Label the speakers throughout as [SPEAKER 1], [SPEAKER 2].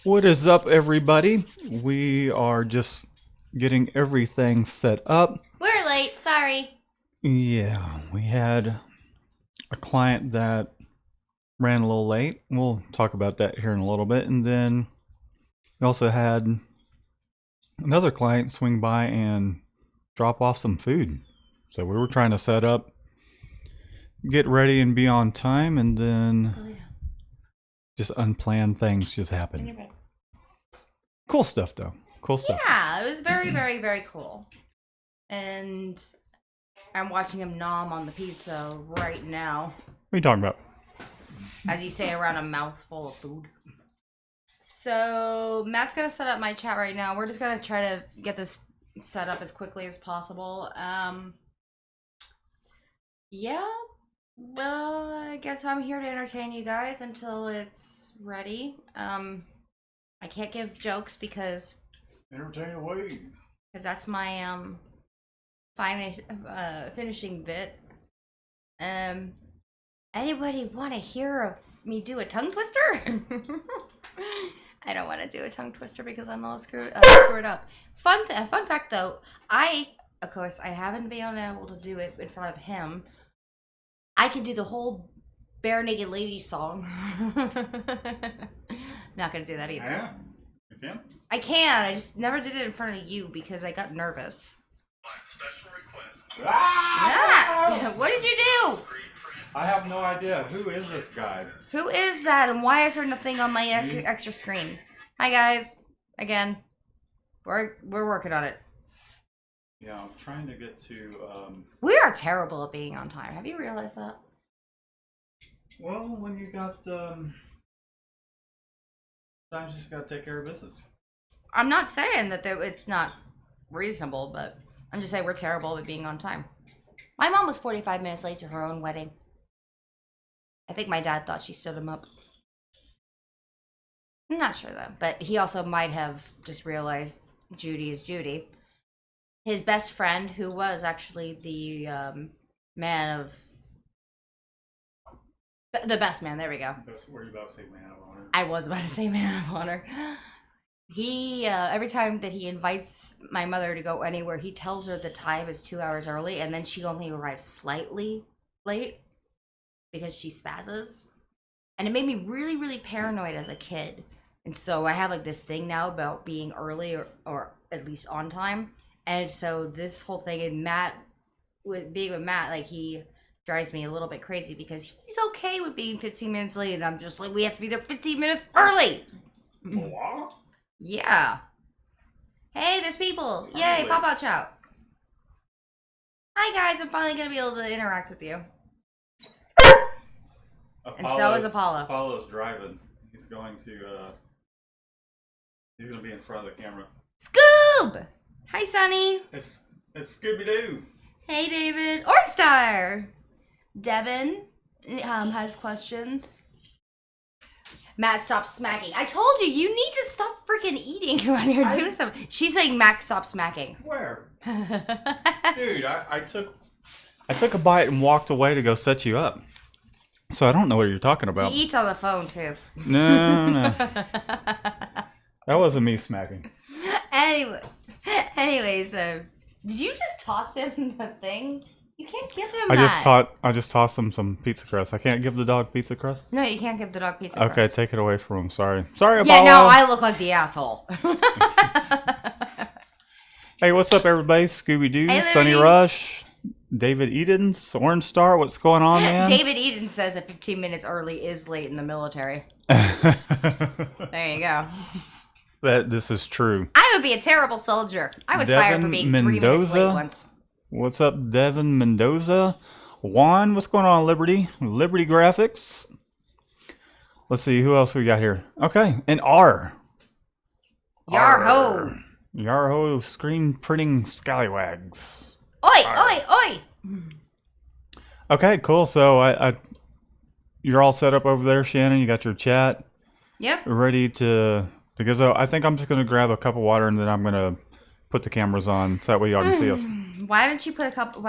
[SPEAKER 1] What is up, everybody? We are just getting everything set up.
[SPEAKER 2] We're late, sorry.
[SPEAKER 1] Yeah, we had a client that ran a little late. We'll talk about that here in a little bit. And then we also had another client swing by and drop off some food. So we were trying to set up, get ready, and be on time, and then just unplanned things just happen. Cool stuff, though. Cool stuff.
[SPEAKER 2] Yeah, it was very, very, very cool. And I'm watching him nom on the pizza right now.
[SPEAKER 1] What are you talking about?
[SPEAKER 2] As you say, around a mouthful of food. So, Matt's gonna set up my chat right now. We're just gonna try to get this set up as quickly as possible. Yeah. Well, I guess I'm here to entertain you guys until it's ready. I can't give jokes because
[SPEAKER 1] Entertain away.
[SPEAKER 2] that's my finishing bit. Anybody want to hear of me do a tongue twister? I don't want to do a tongue twister because I'm all screwed up. Fun fact though, of course I haven't been able to do it in front of him. I can do the whole Bare Naked Ladies song. Not gonna do that either.
[SPEAKER 1] Yeah, you can.
[SPEAKER 2] I can. I just never did it in front of you because I got nervous.
[SPEAKER 3] Special request.
[SPEAKER 2] Ah! What did you do?
[SPEAKER 1] I have no idea. Who is this guy?
[SPEAKER 2] Who is that, and why is there nothing on my extra screen? Hi guys. Again, we're working on it.
[SPEAKER 1] Yeah, I'm trying to get to.
[SPEAKER 2] We are terrible at being on time. Have you realized that?
[SPEAKER 1] Well, when you got sometimes you just gotta take care of business.
[SPEAKER 2] I'm not saying that it's not reasonable, but I'm just saying we're terrible at being on time. My mom was 45 minutes late to her own wedding. I think my dad thought she stood him up. I'm not sure though, but he also might have just realized Judy is Judy. His best friend, who was actually the man of the best man. There we go.
[SPEAKER 1] Were you about to say man of honor?
[SPEAKER 2] I was about to say man of honor. He every time that he invites my mother to go anywhere, he tells her the time is 2 hours early, and then she only arrives slightly late because she spazzes. And it made me really, really paranoid as a kid. And so I have like this thing now about being early or at least on time. And so this whole thing, and Matt, being with Matt, like he drives me a little bit crazy because he's okay with being 15 minutes late, and I'm just like, we have to be there 15 minutes early.
[SPEAKER 1] What?
[SPEAKER 2] Yeah. Hey, there's people. Yay, pop out chow. Hi guys, I'm finally gonna be able to interact with you. And so is Apollo.
[SPEAKER 1] Apollo's driving. He's going to he's gonna be in front of the camera.
[SPEAKER 2] Scoob! Hi, Sonny.
[SPEAKER 1] It's Scooby Doo.
[SPEAKER 2] Hey, David. Ornstar. Devin has questions. Matt, stop smacking. I told you, you need to stop freaking eating when you're doing something. She's saying, Mac, stop smacking.
[SPEAKER 1] Where? Dude, I took a bite and walked away to go set you up. So I don't know what you're talking about.
[SPEAKER 2] He eats on the phone, too.
[SPEAKER 1] No. That wasn't me smacking.
[SPEAKER 2] Anyways, did you just toss him the thing? You can't give him that.
[SPEAKER 1] I just tossed him some pizza crust. I can't give the dog pizza crust?
[SPEAKER 2] No, you can't give the dog pizza
[SPEAKER 1] Okay,
[SPEAKER 2] crust.
[SPEAKER 1] take it away from him. Sorry, Apollo.
[SPEAKER 2] Yeah, no, I look like the asshole.
[SPEAKER 1] Hey, what's up, everybody? Scooby Doo,
[SPEAKER 2] Hey,
[SPEAKER 1] Sunny Rush, David Edens, Orange Star. What's going on, man?
[SPEAKER 2] David Eden says that 15 minutes early is late in the military. There you go.
[SPEAKER 1] That this is true.
[SPEAKER 2] I would be a terrible soldier. I was fired for being 3 minutes late once.
[SPEAKER 1] What's up, Devin Mendoza? Juan, what's going on, Liberty? Liberty Graphics. Let's see, who else we got here? Okay, and R.
[SPEAKER 2] Yarho.
[SPEAKER 1] Yarho screen printing scallywags.
[SPEAKER 2] Oi,
[SPEAKER 1] R.
[SPEAKER 2] oi, oi.
[SPEAKER 1] Okay, cool. So you're all set up over there, Shannon. You got your chat.
[SPEAKER 2] Yep.
[SPEAKER 1] Ready to go. I think I'm just gonna grab a cup of water and then I'm gonna put the cameras on so that way y'all can see us.
[SPEAKER 2] Why don't you grab a cup of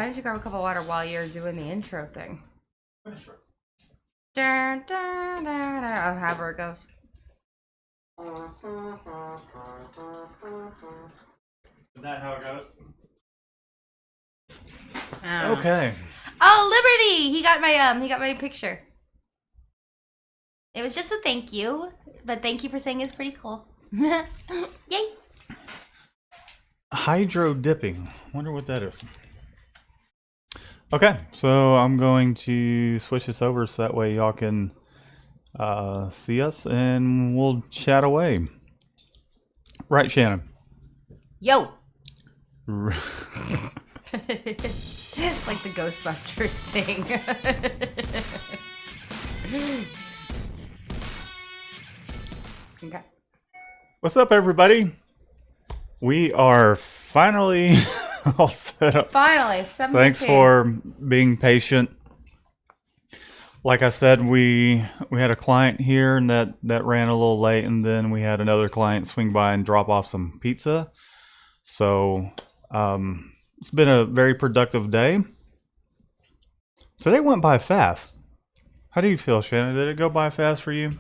[SPEAKER 2] water while you're doing the intro thing? Dun, dun, dun, dun. Oh, however it goes.
[SPEAKER 1] Isn't that how it goes?
[SPEAKER 2] Okay.
[SPEAKER 1] Okay.
[SPEAKER 2] Oh, Liberty! He got my picture. It was just a thank you, but thank you for saying it's pretty cool. Yay!
[SPEAKER 1] Hydro dipping. Wonder what that is. Okay, so I'm going to switch this over so that way y'all can see us and we'll chat away. Right, Shannon?
[SPEAKER 2] Yo! It's like the Ghostbusters thing. Okay.
[SPEAKER 1] What's up, everybody? We are finally all set up.
[SPEAKER 2] Finally, 7:15.
[SPEAKER 1] Thanks for being patient. Like I said, we had a client here and that ran a little late, and then we had another client swing by and drop off some pizza. So it's been a very productive day. Today went by fast. How do you feel, Shannon? Did it go by fast for you?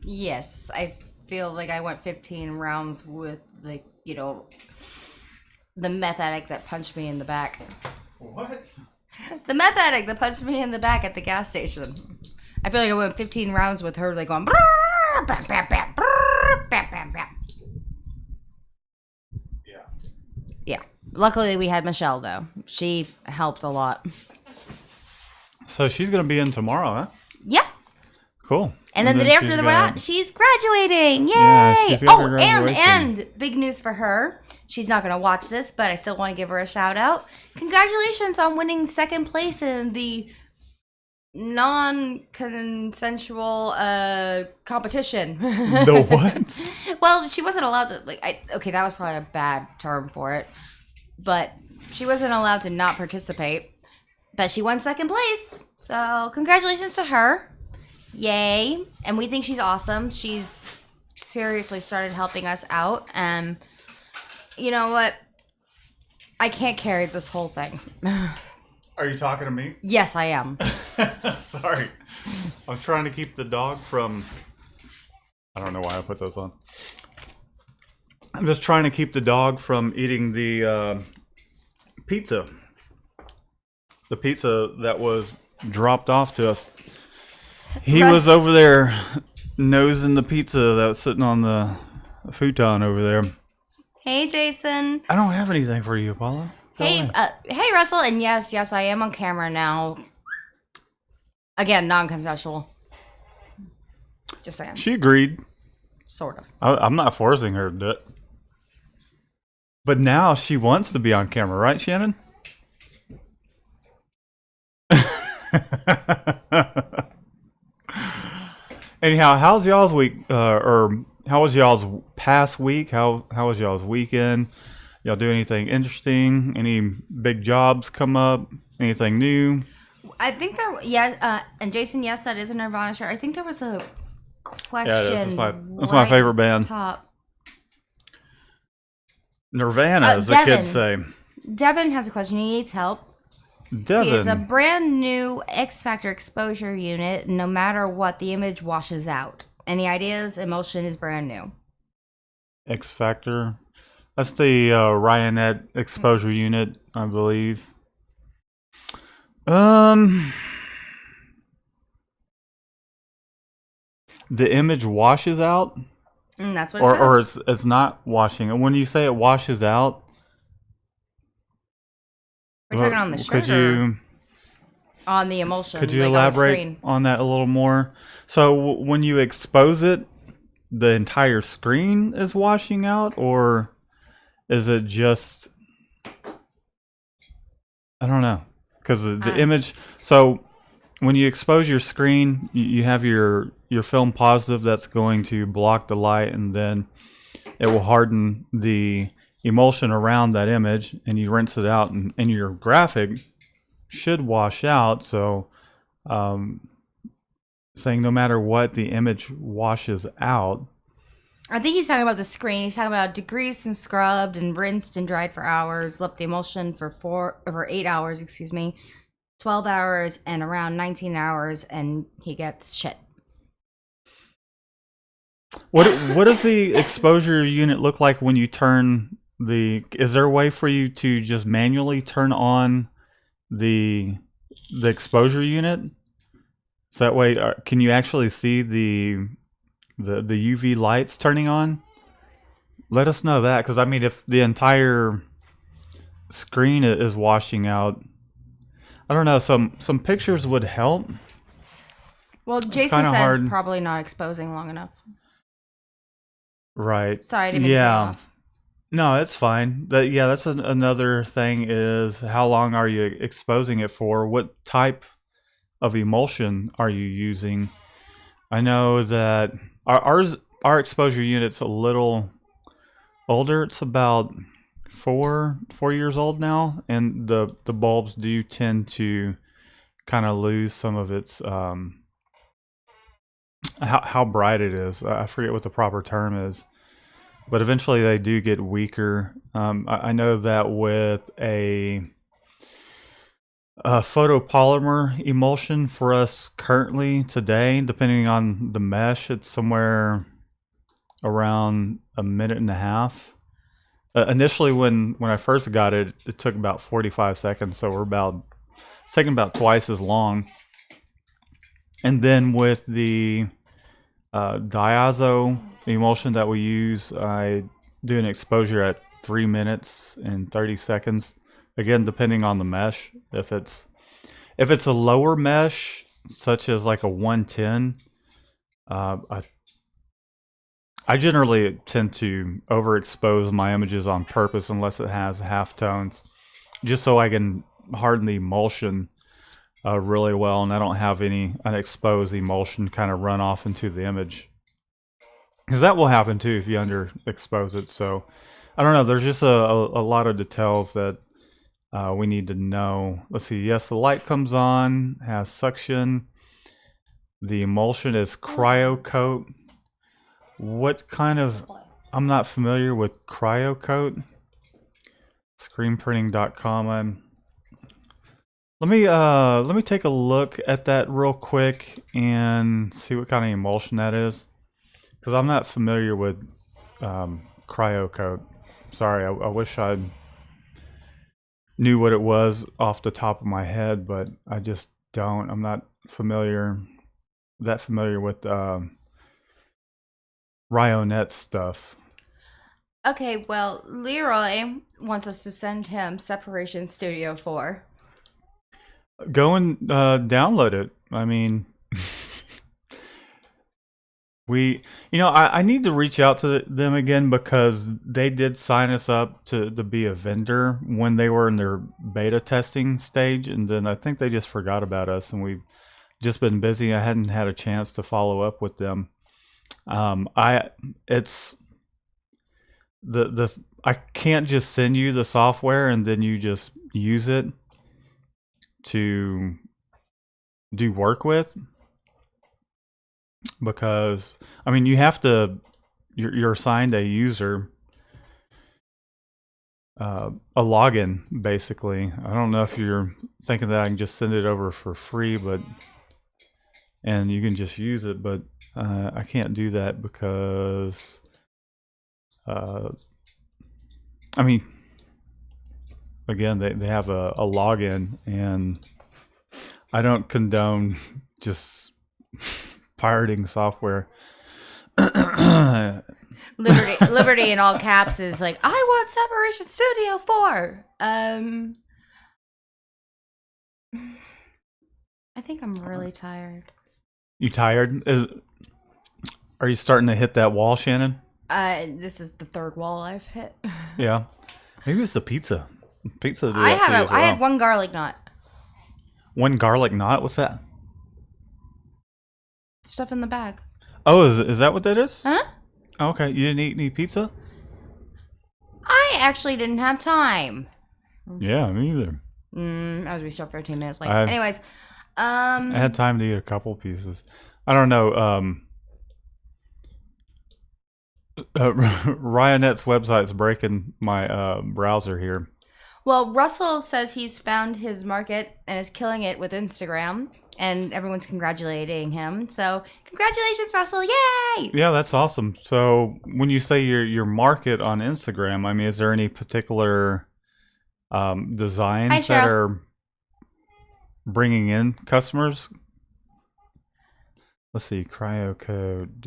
[SPEAKER 2] Yes, I feel like I went 15 rounds with the meth addict that punched me in the back.
[SPEAKER 1] What?
[SPEAKER 2] The meth addict that punched me in the back at the gas station. I feel like I went 15 rounds with her, like going bam, bam, bam, bam, bam, bam, bam.
[SPEAKER 1] Yeah.
[SPEAKER 2] Yeah. Luckily, we had Michelle though. She helped a lot.
[SPEAKER 1] So she's gonna be in tomorrow, huh?
[SPEAKER 2] Yeah.
[SPEAKER 1] Cool.
[SPEAKER 2] And then the day after
[SPEAKER 1] she's
[SPEAKER 2] that, she's graduating. Yay!
[SPEAKER 1] Yeah, she's got her
[SPEAKER 2] Oh,
[SPEAKER 1] graduation.
[SPEAKER 2] and big news for her. She's not going to watch this, but I still want to give her a shout out. Congratulations on winning second place in the non-consensual competition.
[SPEAKER 1] The what?
[SPEAKER 2] Well, she wasn't allowed to okay, that was probably a bad term for it. But she wasn't allowed to not participate. But she won second place. So, congratulations to her. Yay. And we think she's awesome. She's seriously started helping us out. And you know what? I can't carry this whole thing.
[SPEAKER 1] Are you talking to me?
[SPEAKER 2] Yes, I am.
[SPEAKER 1] Sorry. I'm trying to keep the dog from... I don't know why I put those on. I'm just trying to keep the dog from eating the pizza. The pizza that was dropped off to us. He was over there nosing the pizza that was sitting on the futon over there.
[SPEAKER 2] Hey, Jason.
[SPEAKER 1] I don't have anything for you, Paula. Go
[SPEAKER 2] Hey,
[SPEAKER 1] away.
[SPEAKER 2] hey, Russell. And yes, I am on camera now. Again, non-consensual. Just saying.
[SPEAKER 1] She agreed.
[SPEAKER 2] Sort of.
[SPEAKER 1] I'm not forcing her to do it. But now she wants to be on camera, right, Shannon? Anyhow, how's y'all's week? Or how was y'all's past week? How was y'all's weekend? Y'all do anything interesting? Any big jobs come up? Anything new?
[SPEAKER 2] I think there, and Jason, yes, that is a Nirvana shirt. I think there was a question.
[SPEAKER 1] Yeah, that's my favorite band.
[SPEAKER 2] Top.
[SPEAKER 1] Nirvana, as the
[SPEAKER 2] Devin.
[SPEAKER 1] kids say.
[SPEAKER 2] Devin has a question. He needs help.
[SPEAKER 1] Devin.
[SPEAKER 2] He is a brand new X Factor exposure unit. No matter what, the image washes out. Any ideas? Emulsion is brand new.
[SPEAKER 1] X Factor. That's the Ryonet exposure unit, I believe. The image washes out,
[SPEAKER 2] That's what it says.
[SPEAKER 1] or it's not washing. And when you say it washes out,
[SPEAKER 2] We're talking on the shirt
[SPEAKER 1] could
[SPEAKER 2] or
[SPEAKER 1] you
[SPEAKER 2] on the emulsion.
[SPEAKER 1] could you
[SPEAKER 2] like on the
[SPEAKER 1] elaborate
[SPEAKER 2] screen?
[SPEAKER 1] on that a little more? So when you expose it, the entire screen is washing out, or is it just? I don't know, because the image. So when you expose your screen, you have your film positive that's going to block the light, and then it will harden the emulsion around that image, and you rinse it out, and your graphic should wash out. So saying no matter what, the image washes out.
[SPEAKER 2] I think he's talking about the screen. He's talking about degreased and scrubbed and rinsed and dried for hours. Left the emulsion for 8 hours, 12 hours and around 19 hours, and he gets shit.
[SPEAKER 1] What does the exposure unit look like when you turn the? Is there a way for you to just manually turn on the exposure unit? So that way, can you actually see the UV lights turning on? Let us know that, because I mean, if the entire screen is washing out, I don't know. Some pictures would help.
[SPEAKER 2] Well, Jason
[SPEAKER 1] kinda
[SPEAKER 2] says
[SPEAKER 1] hard.
[SPEAKER 2] probably not exposing long enough.
[SPEAKER 1] Right.
[SPEAKER 2] Sorry, I didn't mean to cut you
[SPEAKER 1] Yeah.
[SPEAKER 2] off.
[SPEAKER 1] No, it's fine. That's another thing is how long are you exposing it for? What type of emulsion are you using? I know that our exposure unit's a little older. It's about 4 years old now, and the bulbs do tend to kind of lose some of its how bright it is. I forget what the proper term is, but eventually they do get weaker. I know that with a photopolymer emulsion for us currently today, depending on the mesh, it's somewhere around a minute and a half. Initially, when I first got it, it took about 45 seconds, so it's taking about twice as long. And then with the diazo emulsion that we use, I do an exposure at 3 minutes and 30 seconds. Again, depending on the mesh. If it's a lower mesh, such as like a 110, I generally tend to overexpose my images on purpose unless it has halftones, just so I can harden the emulsion really well, and I don't have any unexposed emulsion kind of run off into the image. Because that will happen too if you underexpose it. So I don't know. There's just a lot of details that we need to know. Let's see. Yes, the light comes on, has suction. The emulsion is cryo coat. What kind of? I'm not familiar with cryo coat. Screenprinting.com. Let me take a look at that real quick and see what kind of emulsion that is, because I'm not familiar with cryo coat. Sorry, I wish I knew what it was off the top of my head, but I just don't. I'm not familiar with Ryonet stuff.
[SPEAKER 2] Okay, well, Leroy wants us to send him Separation Studio 4.
[SPEAKER 1] Go and download it. I mean, I need to reach out to them again, because they did sign us up to be a vendor when they were in their beta testing stage, and then I think they just forgot about us, and we've just been busy. I hadn't had a chance to follow up with them. I can't just send you the software and then you just use it to do work with, because I mean, you're assigned a user, a login basically. I don't know if you're thinking that I can just send it over for free, and you can just use it, but I can't do that because I mean, again, they have a login, and I don't condone just pirating software.
[SPEAKER 2] Liberty in all caps is like, I want Separation Studio 4. I think I'm really tired.
[SPEAKER 1] You tired? Are you starting to hit that wall, Shannon?
[SPEAKER 2] This is the third wall I've hit.
[SPEAKER 1] Yeah. Maybe it's the pizza. Pizza did
[SPEAKER 2] I
[SPEAKER 1] that to you
[SPEAKER 2] had
[SPEAKER 1] as well.
[SPEAKER 2] I had one garlic knot.
[SPEAKER 1] One garlic knot? What's that?
[SPEAKER 2] Stuff in the bag.
[SPEAKER 1] Oh, is that what that is?
[SPEAKER 2] Huh?
[SPEAKER 1] Okay. You didn't eat any pizza?
[SPEAKER 2] I actually didn't have time.
[SPEAKER 1] Yeah, me either.
[SPEAKER 2] As we start 15 minutes late.
[SPEAKER 1] I
[SPEAKER 2] Anyways,
[SPEAKER 1] had time to eat a couple pieces. I don't know. Ryonet's website's breaking my browser here.
[SPEAKER 2] well, Russell says he's found his market and is killing it with Instagram. and everyone's congratulating him. So congratulations, Russell! Yay!
[SPEAKER 1] Yeah, that's awesome. So when you say your market on Instagram, I mean, is there any particular designs
[SPEAKER 2] Hi,
[SPEAKER 1] that
[SPEAKER 2] Cheryl.
[SPEAKER 1] are bringing in customers? Let's see, cryo code.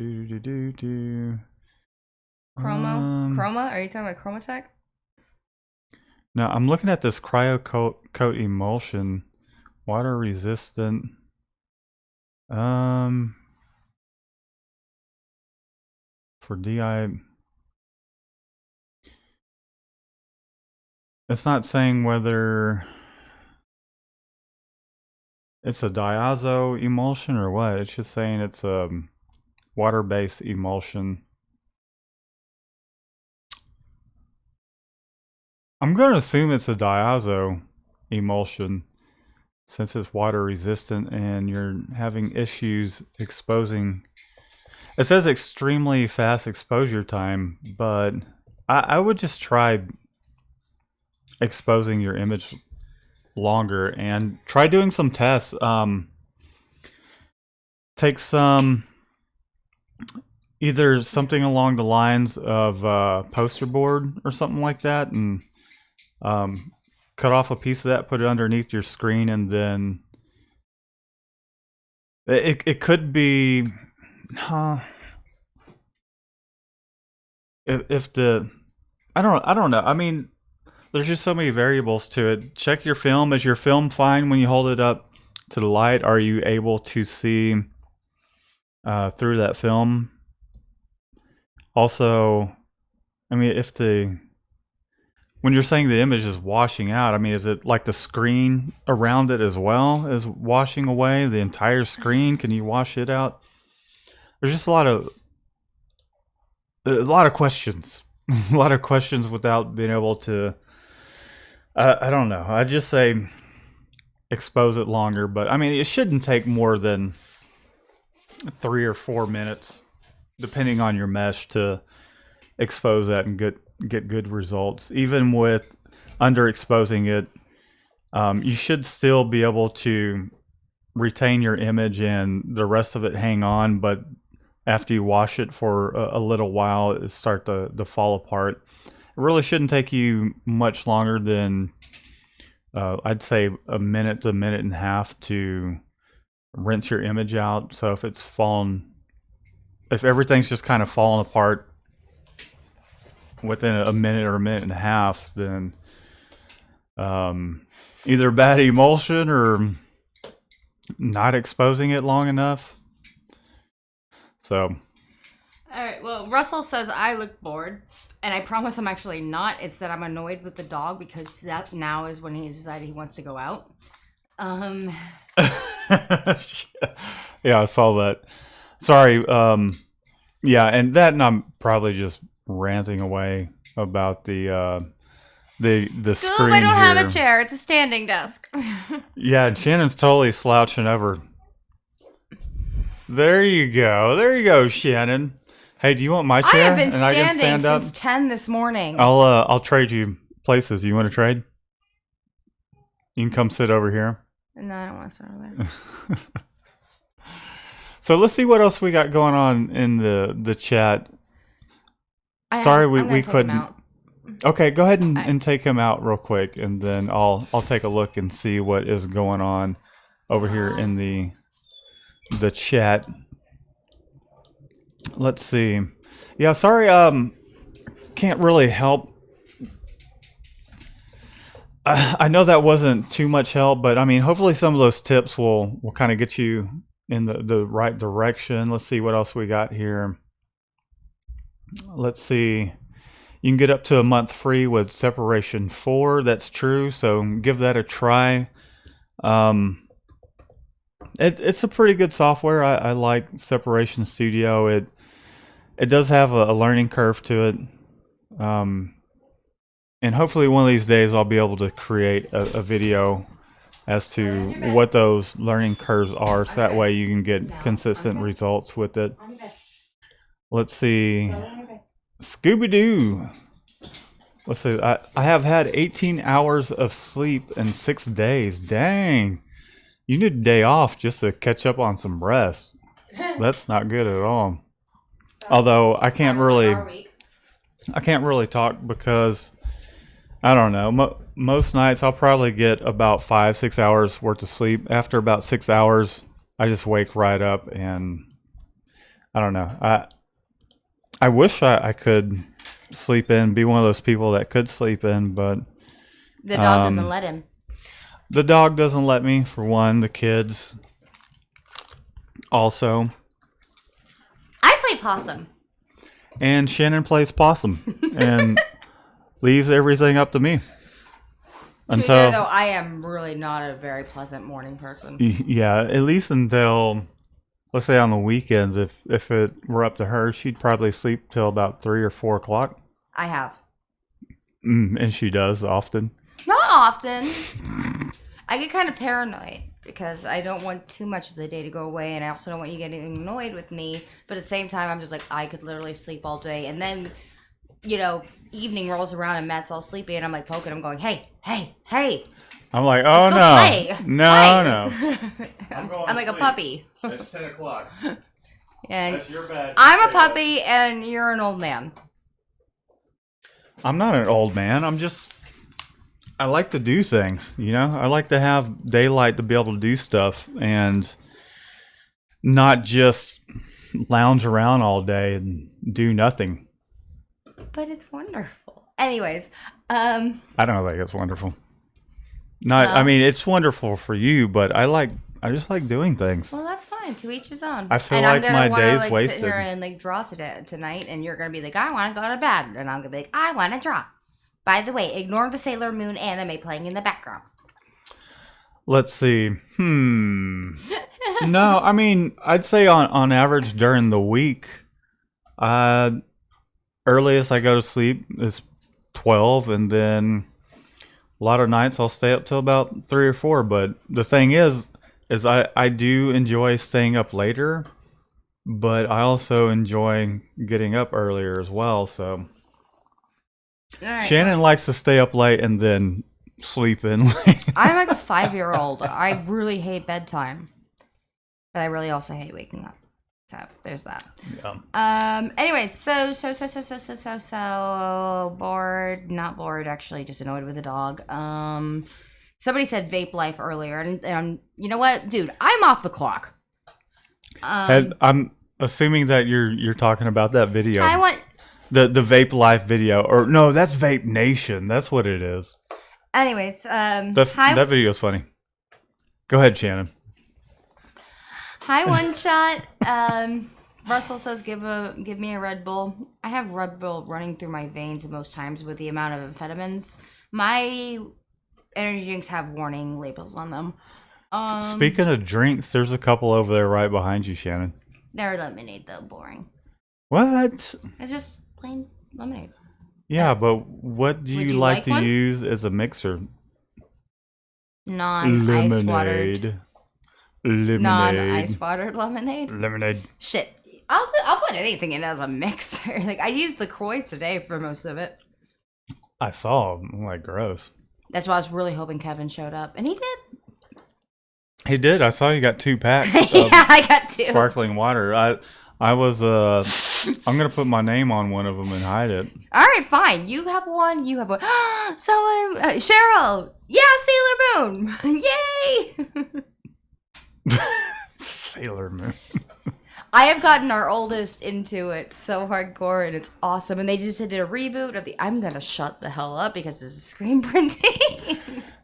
[SPEAKER 2] Chroma? Are you talking about Chromatech?
[SPEAKER 1] No, I'm looking at this cryo coat emulsion, water resistant. For DI, it's not saying whether it's a diazo emulsion or what. It's just saying it's a water-based emulsion. I'm going to assume it's a diazo emulsion since it's water resistant and you're having issues exposing. It says extremely fast exposure time, but I would just try exposing your image longer and try doing some tests. Take some, either something along the lines of poster board or something like that, and cut off a piece of that, put it underneath your screen, and then it could be if the I don't know. I mean, there's just so many variables to it. Check your film. Is your film fine when you hold it up to the light? Are you able to see through that film? Also, I mean, when you're saying the image is washing out, I mean, is it like the screen around it as well is washing away? The entire screen? Can you wash it out? There's just a lot of questions. A lot of questions without being able to. I don't know. I just say expose it longer, but I mean, it shouldn't take more than 3 or 4 minutes, depending on your mesh, to expose that and get good results. Even with underexposing it, you should still be able to retain your image and the rest of it hang on, but after you wash it for a little while, it start to fall apart. It really shouldn't take you much longer than I'd say a minute to a minute and a half to rinse your image out. So if if everything's just kind of falling apart within a minute or a minute and a half, then either bad emulsion or not exposing it long enough. So.
[SPEAKER 2] All right. Well, Russell says I look bored, and I promise I'm actually not. It's that I'm annoyed with the dog because that now is when he decided he wants to go out.
[SPEAKER 1] Yeah, I saw that. Sorry. Yeah, and I'm probably just ranting away about the
[SPEAKER 2] Scoob,
[SPEAKER 1] screen
[SPEAKER 2] I don't
[SPEAKER 1] here.
[SPEAKER 2] have a chair. It's a standing desk.
[SPEAKER 1] Yeah, and Shannon's totally slouching over. There you go, Shannon. Hey, do you want my
[SPEAKER 2] I
[SPEAKER 1] chair?
[SPEAKER 2] have been
[SPEAKER 1] and I can
[SPEAKER 2] standing
[SPEAKER 1] stand up?
[SPEAKER 2] since 10 this morning.
[SPEAKER 1] I'll trade you places. You want to trade? You can come sit over here.
[SPEAKER 2] No, I don't want to sit over there.
[SPEAKER 1] So let's see what else we got going on in the chat. Sorry, we couldn't. Okay, go ahead and take him out real quick, and then I'll take a look and see what is going on over here in the chat. Let's see. Yeah, sorry, can't really help. I know that wasn't too much help, but I mean, hopefully some of those tips will kind of get you in the right direction. Let's see what else we got here. Let's see. You can get up to a month free with Separation 4. That's true, so give that a try. It's a pretty good software. I like Separation Studio. It does have a learning curve to it. And hopefully one of these days I'll be able to create a video as to what those learning curves are, so that way you can get consistent results with it. Let's see. Scooby-Doo. Let's see. I have had 18 hours of sleep in 6 days. Dang. You need a day off just to catch up on some rest. That's not good at all. Although I can't really talk because I don't know. Most nights I'll probably get about 5-6 hours worth of sleep. After about 6 hours, I just wake right up, and I don't know. I wish I could sleep in, be one of those people that could sleep in, but
[SPEAKER 2] the dog doesn't let him.
[SPEAKER 1] the dog doesn't let me. For one, the kids also,
[SPEAKER 2] I play possum.
[SPEAKER 1] and Shannon plays possum and leaves everything up to me.
[SPEAKER 2] To be fair, though, I am really not a very pleasant morning person.
[SPEAKER 1] Yeah, at least until, let's say on the weekends, if it were up to her, she'd probably sleep till about 3 or 4 o'clock.
[SPEAKER 2] I have.
[SPEAKER 1] And she does often.
[SPEAKER 2] Not often. I get kind of paranoid because I don't want too much of the day to go away, and I also don't want you getting annoyed with me. But at the same time, I'm just like, I could literally sleep all day. And then, evening rolls around and Matt's all sleepy, and I'm like poking him, going, hey.
[SPEAKER 1] I'm like, oh
[SPEAKER 2] Let's go
[SPEAKER 1] no.
[SPEAKER 2] play.
[SPEAKER 1] No.
[SPEAKER 2] I'm like a puppy.
[SPEAKER 1] It's 10 o'clock.
[SPEAKER 2] And
[SPEAKER 1] That's your bad.
[SPEAKER 2] I'm a puppy, and you're an old man.
[SPEAKER 1] I'm not an old man. I like to do things, I like to have daylight to be able to do stuff and not just lounge around all day and do nothing.
[SPEAKER 2] But it's wonderful. Anyways,
[SPEAKER 1] I don't think it's wonderful. I mean, it's wonderful for you, but I just like doing things.
[SPEAKER 2] well, that's fine. To each his own.
[SPEAKER 1] I feel
[SPEAKER 2] and
[SPEAKER 1] like my
[SPEAKER 2] I'm gonna
[SPEAKER 1] day's
[SPEAKER 2] sit
[SPEAKER 1] wasted.
[SPEAKER 2] here and draw tonight, and you're gonna be like, I want to go to bed, and I'm gonna be like, I want to draw. By the way, ignore the Sailor Moon anime playing in the background.
[SPEAKER 1] Let's see. No, I mean, I'd say on average during the week, earliest I go to sleep is 12, and then a lot of nights I'll stay up till about 3 or 4. But the thing is I do enjoy staying up later, but I also enjoy getting up earlier as well. So
[SPEAKER 2] All right,
[SPEAKER 1] Shannon likes to stay up late and then sleep in late.
[SPEAKER 2] I'm like a 5-year-old. I really hate bedtime, but I really also hate waking up. So there's that.
[SPEAKER 1] Yeah.
[SPEAKER 2] Anyways, so bored. Not bored, actually, just annoyed with the dog. Somebody said vape life earlier, and you know what, dude, I'm off the clock.
[SPEAKER 1] I'm assuming that you're talking about that video.
[SPEAKER 2] I want.
[SPEAKER 1] The Vape Life video, or no, that's Vape Nation. That's what it is.
[SPEAKER 2] Anyways,
[SPEAKER 1] That video is funny. Go ahead, Shannon.
[SPEAKER 2] Hi, One Shot. Russell says, give me a Red Bull. I have Red Bull running through my veins most times with the amount of amphetamines. My energy drinks have warning labels on them.
[SPEAKER 1] Speaking of drinks, there's a couple over there right behind you, Shannon.
[SPEAKER 2] They're lemonade, though. Boring.
[SPEAKER 1] What?
[SPEAKER 2] It's just plain lemonade.
[SPEAKER 1] Yeah, but what do
[SPEAKER 2] Would
[SPEAKER 1] you
[SPEAKER 2] you
[SPEAKER 1] like
[SPEAKER 2] like
[SPEAKER 1] to
[SPEAKER 2] one?
[SPEAKER 1] use as a mixer?
[SPEAKER 2] Non-ice watered.
[SPEAKER 1] Lemonade.
[SPEAKER 2] Non-ice watered lemonade.
[SPEAKER 1] Lemonade.
[SPEAKER 2] Shit. I'll put anything in as a mixer. Like, I used LaCroix today for most of it.
[SPEAKER 1] I saw. I'm like, gross.
[SPEAKER 2] That's why I was really hoping Kevin showed up. And he did.
[SPEAKER 1] He did. I saw you got 2 packs
[SPEAKER 2] Yeah,
[SPEAKER 1] of
[SPEAKER 2] I got 2.
[SPEAKER 1] sparkling water. I was I'm gonna put my name on one of them and hide it.
[SPEAKER 2] All right, fine. You have one. You have one. Someone, Cheryl. Yeah, Sailor Moon. Yay!
[SPEAKER 1] Sailor Moon.
[SPEAKER 2] I have gotten our oldest into it so hardcore, and it's awesome. And they just did a reboot of the. I'm gonna shut the hell up because this is screen printing.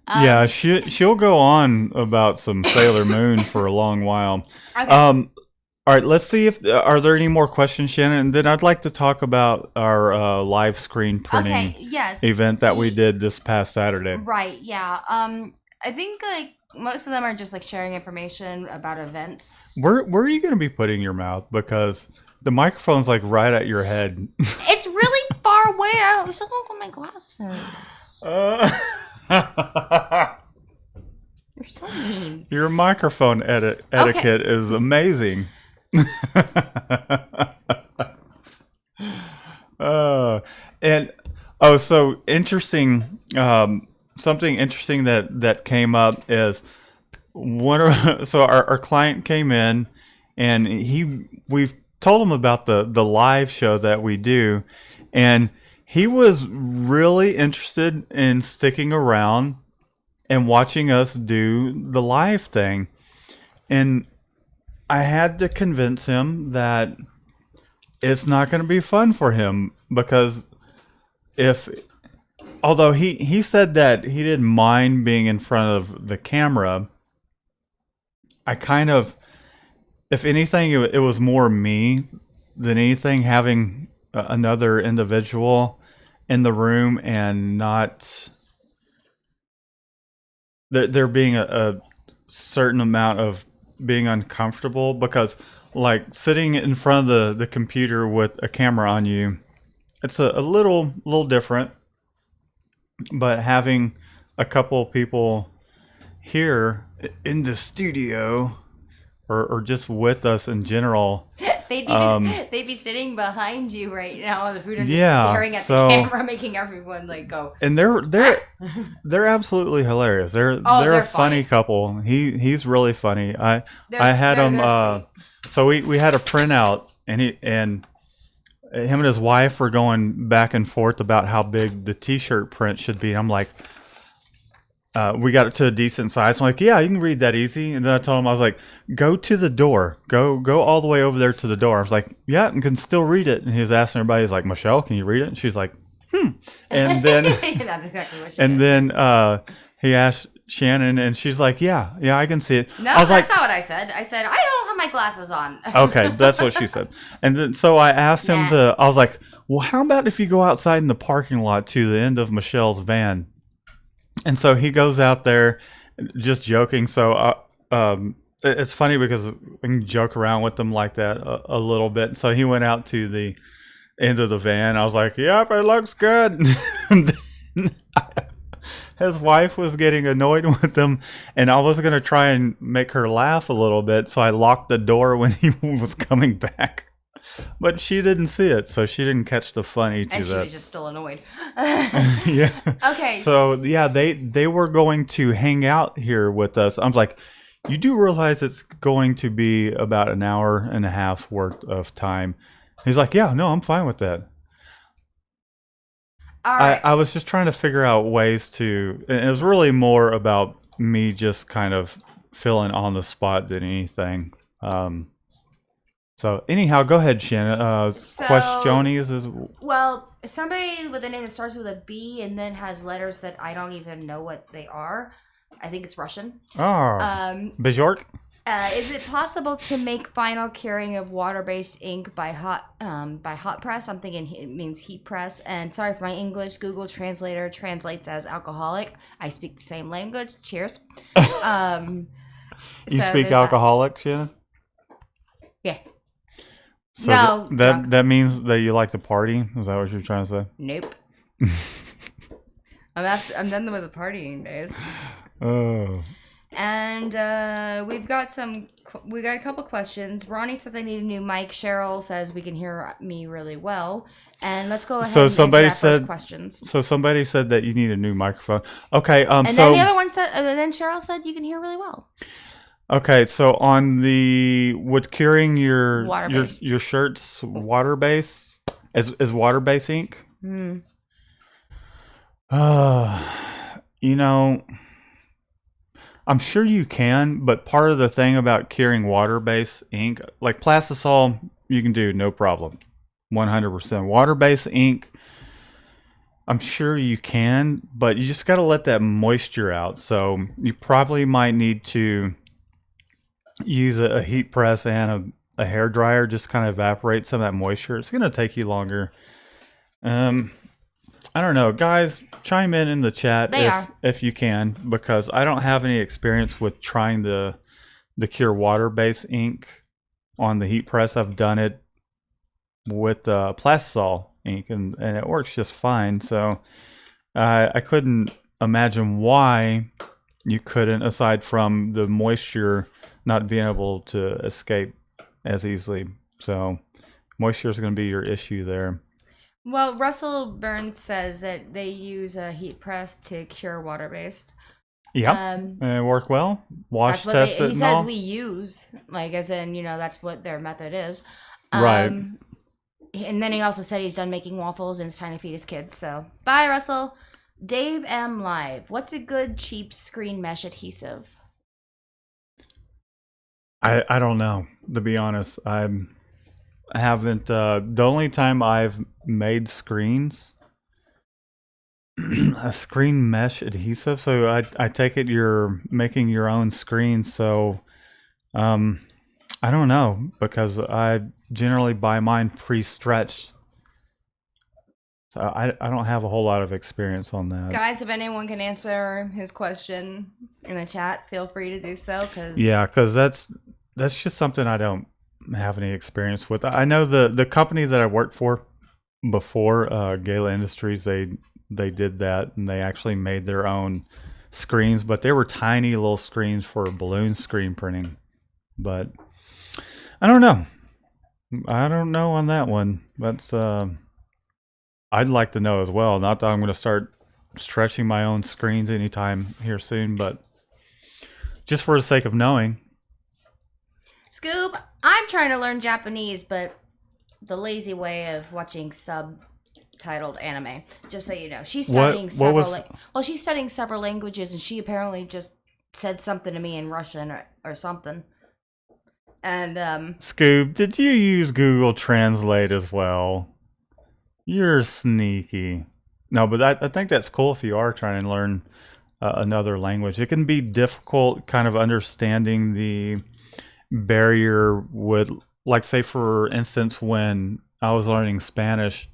[SPEAKER 1] Yeah, she'll go on about some Sailor Moon for a long while.
[SPEAKER 2] Okay.
[SPEAKER 1] All right, let's see if are there any more questions, Shannon, and then I'd like to talk about our live screen printing
[SPEAKER 2] Yes.
[SPEAKER 1] event that we did this past Saturday.
[SPEAKER 2] Right. Yeah. I think like most of them are just like sharing information about events.
[SPEAKER 1] Where are you going to be putting your mouth? Because the microphone's like right at your head.
[SPEAKER 2] It's really far away. I was looking at my glasses. You're so mean.
[SPEAKER 1] Your microphone etiquette is amazing. So interesting. Something interesting that came up is so our client came in, and we've told him about the live show that we do, and he was really interested in sticking around and watching us do the live thing. And I had to convince him that it's not going to be fun for him, because if although he said that he didn't mind being in front of the camera, I kind of, if anything, it was more me than anything, having another individual in the room and not there being a certain amount of being uncomfortable, because like sitting in front of the computer with a camera on you, it's a little different, but having a couple people here in the studio, or just with us in general.
[SPEAKER 2] They'd be sitting behind you right now on the food and just
[SPEAKER 1] Yeah,
[SPEAKER 2] staring at
[SPEAKER 1] so-
[SPEAKER 2] the camera, making everyone like go.
[SPEAKER 1] And they're absolutely hilarious. They're
[SPEAKER 2] they're
[SPEAKER 1] a funny
[SPEAKER 2] funny.
[SPEAKER 1] couple. He's really funny. I
[SPEAKER 2] They're-
[SPEAKER 1] had
[SPEAKER 2] they're-
[SPEAKER 1] him.
[SPEAKER 2] they're sweet.
[SPEAKER 1] So we had a printout, and him and his wife were going back and forth about how big the T-shirt print should be. I'm like, we got it to a decent size. I'm like, yeah, you can read that easy. And then I told him, I was like, go to the door, go all the way over there to the door. I was like, yeah, and can still read it. And he was asking everybody, he's like, Michelle, can you read it? And she's like, And then
[SPEAKER 2] That's exactly what she
[SPEAKER 1] and
[SPEAKER 2] did.
[SPEAKER 1] then he asked Shannon, and she's like, yeah, I can see it.
[SPEAKER 2] No,
[SPEAKER 1] I was
[SPEAKER 2] that's
[SPEAKER 1] like,
[SPEAKER 2] not what I said. I said I don't have my glasses on.
[SPEAKER 1] okay, that's what she said. And then so I asked him
[SPEAKER 2] Nah.
[SPEAKER 1] I was like, well, how about if you go outside in the parking lot to the end of Michelle's van? And so he goes out there, just joking. So it's funny because we can joke around with them like that a little bit. So he went out to the end of the van. I was like, yep, it looks good. And then his wife was getting annoyed with him, and I was going to try and make her laugh a little bit. So I locked the door when he was coming back. But she didn't see it, so she didn't catch the funny to
[SPEAKER 2] And she
[SPEAKER 1] that.
[SPEAKER 2] was just still annoyed.
[SPEAKER 1] Yeah.
[SPEAKER 2] Okay.
[SPEAKER 1] So yeah, they were going to hang out here with us. I'm like, you do realize it's going to be about an hour and a half's worth of time. He's like, yeah, no, I'm fine with that.
[SPEAKER 2] All right.
[SPEAKER 1] I was just trying to figure out ways to, and it was really more about me just kind of feeling on the spot than anything. So anyhow, go ahead, Shannon.
[SPEAKER 2] So-
[SPEAKER 1] Questiones is
[SPEAKER 2] Well, somebody with a name that starts with a B and then has letters that I don't even know what they are. I think it's Russian.
[SPEAKER 1] Bajork.
[SPEAKER 2] Is it possible to make final curing of water-based ink by hot press? I'm thinking it means heat press. And sorry for my English. Google Translator translates as alcoholic. I speak the same language. Cheers.
[SPEAKER 1] You
[SPEAKER 2] So
[SPEAKER 1] speak
[SPEAKER 2] there's that.
[SPEAKER 1] alcoholic, Shannon?
[SPEAKER 2] Yeah.
[SPEAKER 1] So
[SPEAKER 2] No, drunk.
[SPEAKER 1] that means that you like to party? Is that what you're trying to say?
[SPEAKER 2] Nope. I'm done with the partying days.
[SPEAKER 1] Oh.
[SPEAKER 2] And we got a couple questions. Ronnie says I need a new mic. Cheryl says we can hear me really well. And let's go ahead
[SPEAKER 1] So
[SPEAKER 2] and
[SPEAKER 1] somebody
[SPEAKER 2] answer that
[SPEAKER 1] said-
[SPEAKER 2] first questions.
[SPEAKER 1] So somebody said that you need a new microphone. Okay,
[SPEAKER 2] And
[SPEAKER 1] so
[SPEAKER 2] then the other one said, and then Cheryl said you can hear really well.
[SPEAKER 1] okay, so on the with curing your
[SPEAKER 2] Water-based.
[SPEAKER 1] your shirts water base is water base ink.
[SPEAKER 2] Hmm.
[SPEAKER 1] You know, I'm sure you can, but part of the thing about curing water-based ink, like Plastisol, you can do no problem, 100%. Water-based ink, I'm sure you can, but you just got to let that moisture out. So you probably might need to use a heat press and a hair dryer, just kind of evaporate some of that moisture. It's going to take you longer. I don't know, guys. Chime in the chat if you can, because I don't have any experience with trying the cure water-based ink on the heat press. I've done it with Plastisol ink, and it works just fine. So I couldn't imagine why you couldn't, aside from the moisture not being able to escape as easily. So moisture is going to be your issue there.
[SPEAKER 2] Well, Russell Burns says that they use a heat press to cure water-based.
[SPEAKER 1] Yep.
[SPEAKER 2] Um,
[SPEAKER 1] And it worked well. Wash
[SPEAKER 2] that's what
[SPEAKER 1] test it
[SPEAKER 2] he
[SPEAKER 1] and
[SPEAKER 2] says
[SPEAKER 1] all.
[SPEAKER 2] we use, like as in, that's what their method is.
[SPEAKER 1] Right.
[SPEAKER 2] And then he also said he's done making waffles and it's time to feed his kids. So bye, Russell. Dave M Live. What's a good cheap screen mesh adhesive?
[SPEAKER 1] I don't know, to be honest. I haven't. The only time I've made screens, a screen mesh adhesive. So I take it you're making your own screen. So um, I don't know because I generally buy mine pre-stretched. So I don't have a whole lot of experience on that.
[SPEAKER 2] Guys, if anyone can answer his question in the chat, feel free to do so. Cause
[SPEAKER 1] Yeah, because that's just something I don't have any experience with. I know the company that I worked for before, Gala Industries, they did that and they actually made their own screens, but they were tiny little screens for balloon screen printing. But I don't know. I don't know on that one. That's I'd like to know as well. Not that I'm going to start stretching my own screens anytime here soon, but just for the sake of knowing.
[SPEAKER 2] Scoob, I'm trying to learn Japanese, but the lazy way of watching subtitled anime. Just so you know, she's studying
[SPEAKER 1] What
[SPEAKER 2] several.
[SPEAKER 1] was
[SPEAKER 2] She's studying several languages, and she apparently just said something to me in Russian or something. And
[SPEAKER 1] Scoob, did you use Google Translate as well? You're sneaky. No, but I think that's cool if you are trying to learn another language. It can be difficult kind of understanding the barrier with, like, say, for instance, when I was learning Spanish,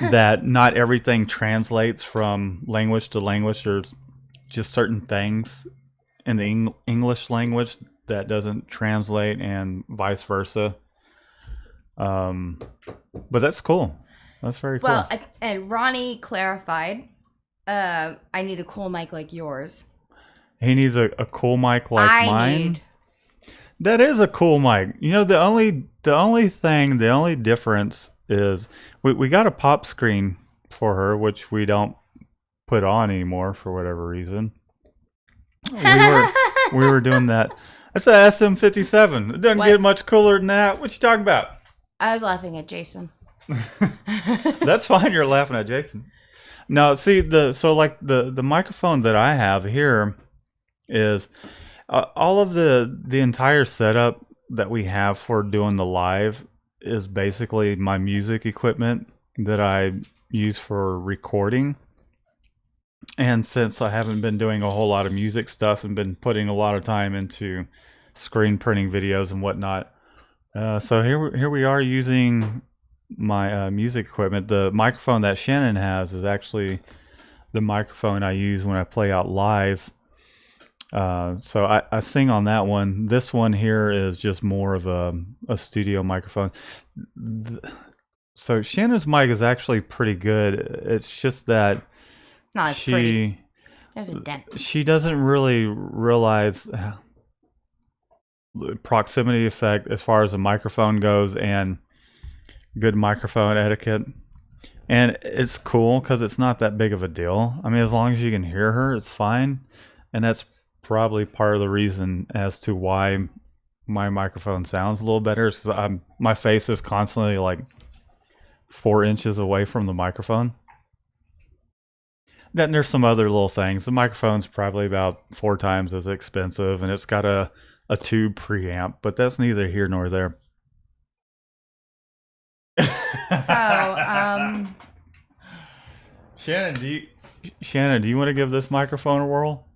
[SPEAKER 1] that not everything translates from language to language. There's just certain things in the English language that doesn't translate and vice versa. But that's cool. That's very cool.
[SPEAKER 2] well, and Ronnie clarified. I need a cool mic like yours.
[SPEAKER 1] He needs a cool mic like
[SPEAKER 2] I
[SPEAKER 1] mine.
[SPEAKER 2] need.
[SPEAKER 1] That is a cool mic. You know, the only difference is we got a pop screen for her, which we don't put on anymore for whatever reason. We were doing that. That's a SM57. It doesn't
[SPEAKER 2] What?
[SPEAKER 1] get much cooler than that. What you talking about?
[SPEAKER 2] I was laughing at Jason.
[SPEAKER 1] That's fine. You're laughing at Jason. No, see the microphone that I have here is all of the entire setup that we have for doing the live is basically my music equipment that I use for recording. And since I haven't been doing a whole lot of music stuff and been putting a lot of time into screen printing videos and whatnot, so here we are using my music equipment. The microphone that Shannon has is actually the microphone I use when I play out live. So I sing on that one. This one here is just more of a studio microphone. So Shannon's mic is actually pretty good. It's just that
[SPEAKER 2] Not as pretty. There's a dent.
[SPEAKER 1] she doesn't really realize the proximity effect as far as the microphone goes and good microphone etiquette. And it's cool because it's not that big of a deal. I mean, as long as you can hear her, it's fine. And that's probably part of the reason as to why my microphone sounds a little better. Is my face is constantly like 4 inches away from the microphone. Then there's some other little things. The microphone's probably about 4 times as expensive, and it's got a tube preamp, but that's neither here nor there.
[SPEAKER 2] So,
[SPEAKER 1] Shannon, do you want to give this microphone a whirl?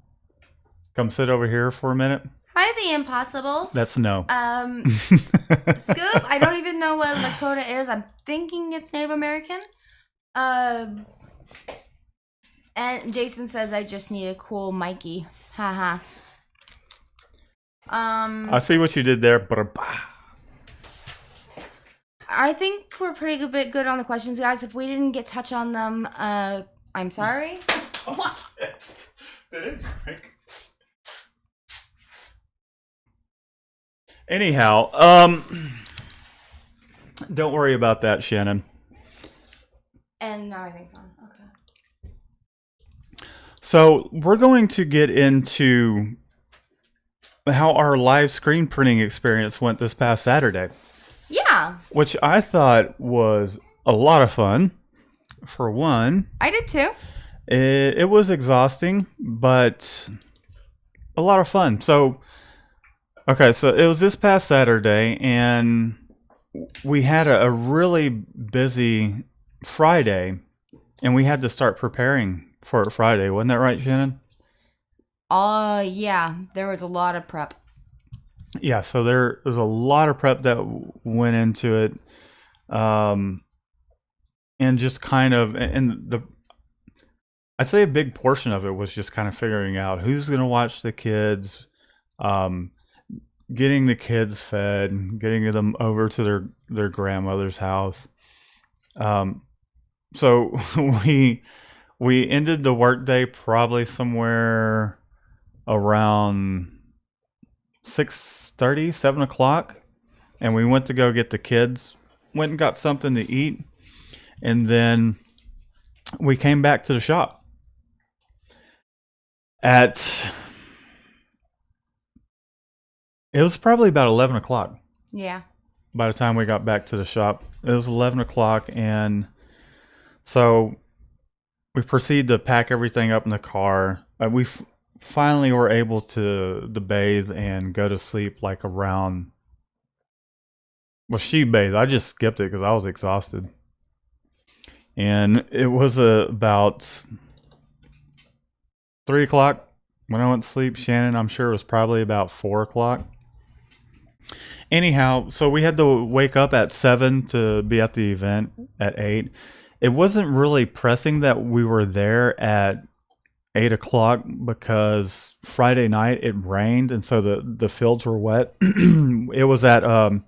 [SPEAKER 1] Come sit over here for a minute.
[SPEAKER 2] hi, the impossible.
[SPEAKER 1] That's no.
[SPEAKER 2] Scoop, I don't even know what Lakota is. I'm thinking it's Native American. And Jason says I just need a cool Mikey. Haha.
[SPEAKER 1] I see what you did there.
[SPEAKER 2] I think we're pretty good on the questions, guys. If we didn't get touch on them, I'm sorry.
[SPEAKER 1] Did it break? Anyhow, don't worry about that, Shannon.
[SPEAKER 2] And now I think so. Okay.
[SPEAKER 1] So we're going to get into how our live screen printing experience went this past Saturday,
[SPEAKER 2] Yeah,
[SPEAKER 1] which I thought was a lot of fun. For one,
[SPEAKER 2] I did too.
[SPEAKER 1] it was exhausting, but a lot of fun. So, okay, so it was this past Saturday, and we had a really busy Friday, and we had to start preparing for it Friday. Wasn't that right, Shannon?
[SPEAKER 2] Yeah, there was a lot of prep.
[SPEAKER 1] Yeah, so there was a lot of prep that went into it, and just kind of, and the I'd say a big portion of it was just kind of figuring out who's going to watch the kids, um, getting the kids fed, getting them over to their grandmother's house. So we ended the workday probably somewhere around 6:30, 7 o'clock, and we went to go get the kids. Went and got something to eat, and then we came back to the shop at. It was probably about 11 o'clock
[SPEAKER 2] Yeah.
[SPEAKER 1] by the time we got back to the shop. It was 11 o'clock, and so we proceeded to pack everything up in the car. We finally were able to bathe and go to sleep like around. Well, she bathed. I just skipped it because I was exhausted, and it was about 3 o'clock when I went to sleep. Shannon, I'm sure it was probably about 4 o'clock. Anyhow, so we had to wake up at 7 to be at the event at 8. It wasn't really pressing that we were there at 8 o'clock because Friday night it rained, and so the fields were wet. It was at a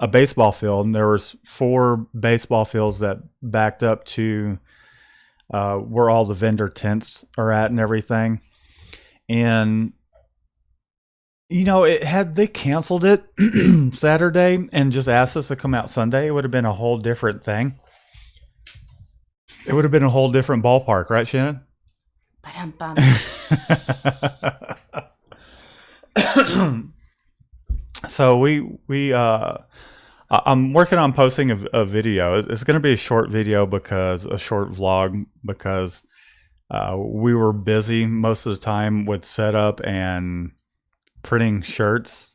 [SPEAKER 1] baseball field, and there was 4 baseball fields that backed up to where all the vendor tents are at and everything. And had they canceled it Saturday and just asked us to come out Sunday, it would have been a whole different thing. It would have been a whole different ballpark, right, Shannon?
[SPEAKER 2] Ba-dum-bum.
[SPEAKER 1] So I'm working on posting a video. It's going to be a short video, because a short vlog, because we were busy most of the time with setup and printing shirts.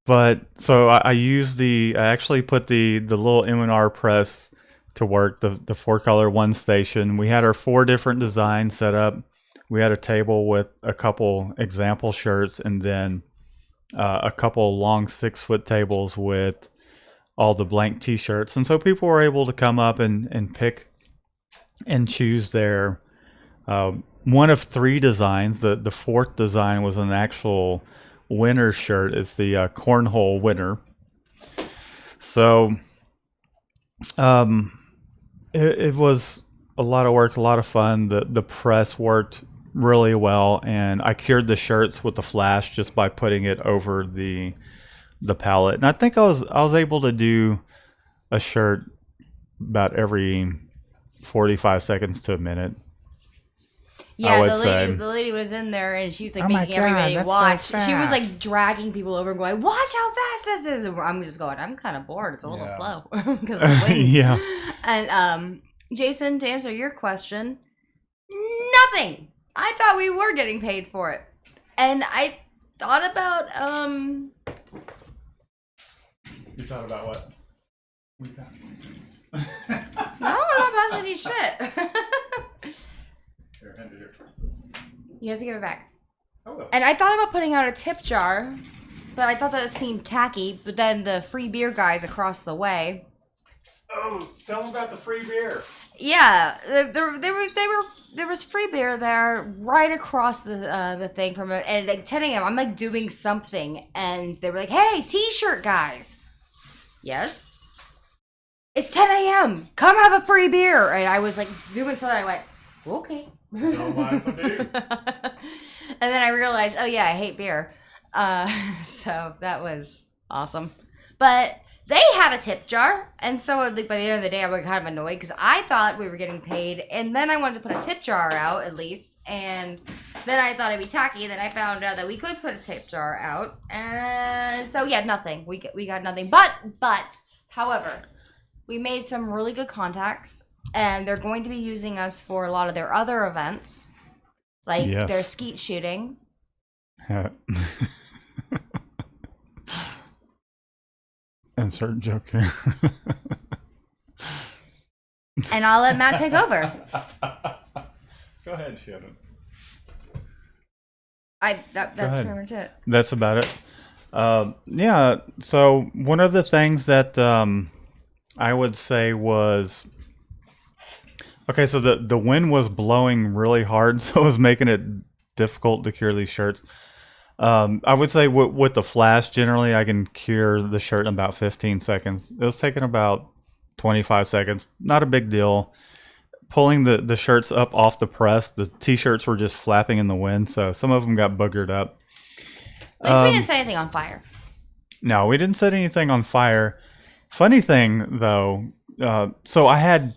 [SPEAKER 1] But so I actually put the little M&R press to work, the 4-color one station. We had our 4 different designs set up. We had a table with a couple example shirts, and then a couple long 6-foot tables with all the blank t-shirts. And so people were able to come up and pick and choose their one of 3 designs. The 4th design was an actual winner shirt. It's the cornhole winner. So it was a lot of work, a lot of fun. The press worked really well, and I cured the shirts with the flash just by putting it over the pallet. And I think I was able to do a shirt about every 45 seconds to a minute.
[SPEAKER 2] Yeah,
[SPEAKER 1] would
[SPEAKER 2] the
[SPEAKER 1] say.
[SPEAKER 2] lady was in there, and she was like
[SPEAKER 4] Oh my
[SPEAKER 2] making
[SPEAKER 4] God,
[SPEAKER 2] everybody
[SPEAKER 4] that's so
[SPEAKER 2] watch. She was
[SPEAKER 4] fast.
[SPEAKER 2] like dragging people over and going, "Watch how fast this is!" And I'm just going, "I'm kind of bored. It's a little
[SPEAKER 1] Yeah.
[SPEAKER 2] slow because of the wind."
[SPEAKER 1] Yeah.
[SPEAKER 2] And Jason, to answer your question, nothing. I thought we were getting paid for it, and I thought about
[SPEAKER 1] You thought about what?
[SPEAKER 2] No, I'm not passing any shit.
[SPEAKER 1] Here, hand it here.
[SPEAKER 2] You have to give it back.
[SPEAKER 1] Oh,
[SPEAKER 2] And I thought about putting out a tip jar, but I thought that seemed tacky. But then the free beer guys across the way,
[SPEAKER 1] tell them about the free beer.
[SPEAKER 2] yeah, there was free beer there right across the thing from it. And like 10 a.m. I'm like doing something, and they were like, "Hey, t-shirt guys." Yes. It's 10 a.m. Come have a free beer. And I was like doing something. I went, okay.
[SPEAKER 1] Don't mind if I do.
[SPEAKER 2] And then I realized, oh yeah, I hate beer. So that was awesome. But They had a tip jar, and so like by the end of the day, I was kind of annoyed because I thought we were getting paid, and then I wanted to put a tip jar out at least, and then I thought it'd be tacky. Then I found out that we could put a tip jar out, and so yeah, nothing. We got nothing. But however, we made some really good contacts, and they're going to be using us for a lot of their other events, like
[SPEAKER 1] Yes.
[SPEAKER 2] their skeet shooting.
[SPEAKER 1] Insert joke here.
[SPEAKER 2] And I'll let Matt take over.
[SPEAKER 1] Go ahead, Shannon.
[SPEAKER 2] That's
[SPEAKER 1] ahead.
[SPEAKER 2] pretty much it.
[SPEAKER 1] That's about it. Yeah. So one of the things that I would say was okay. So the wind was blowing really hard, so it was making it difficult to cure these shirts. I would say with the flash, generally I can cure the shirt in about 15 seconds. It was taking about 25 seconds. Not a big deal. Pulling the shirts up off the press, the t-shirts were just flapping in the wind, so some of them got boogered up.
[SPEAKER 2] At least we didn't set anything on fire.
[SPEAKER 1] No, we didn't set anything on fire. Funny thing, though, so I had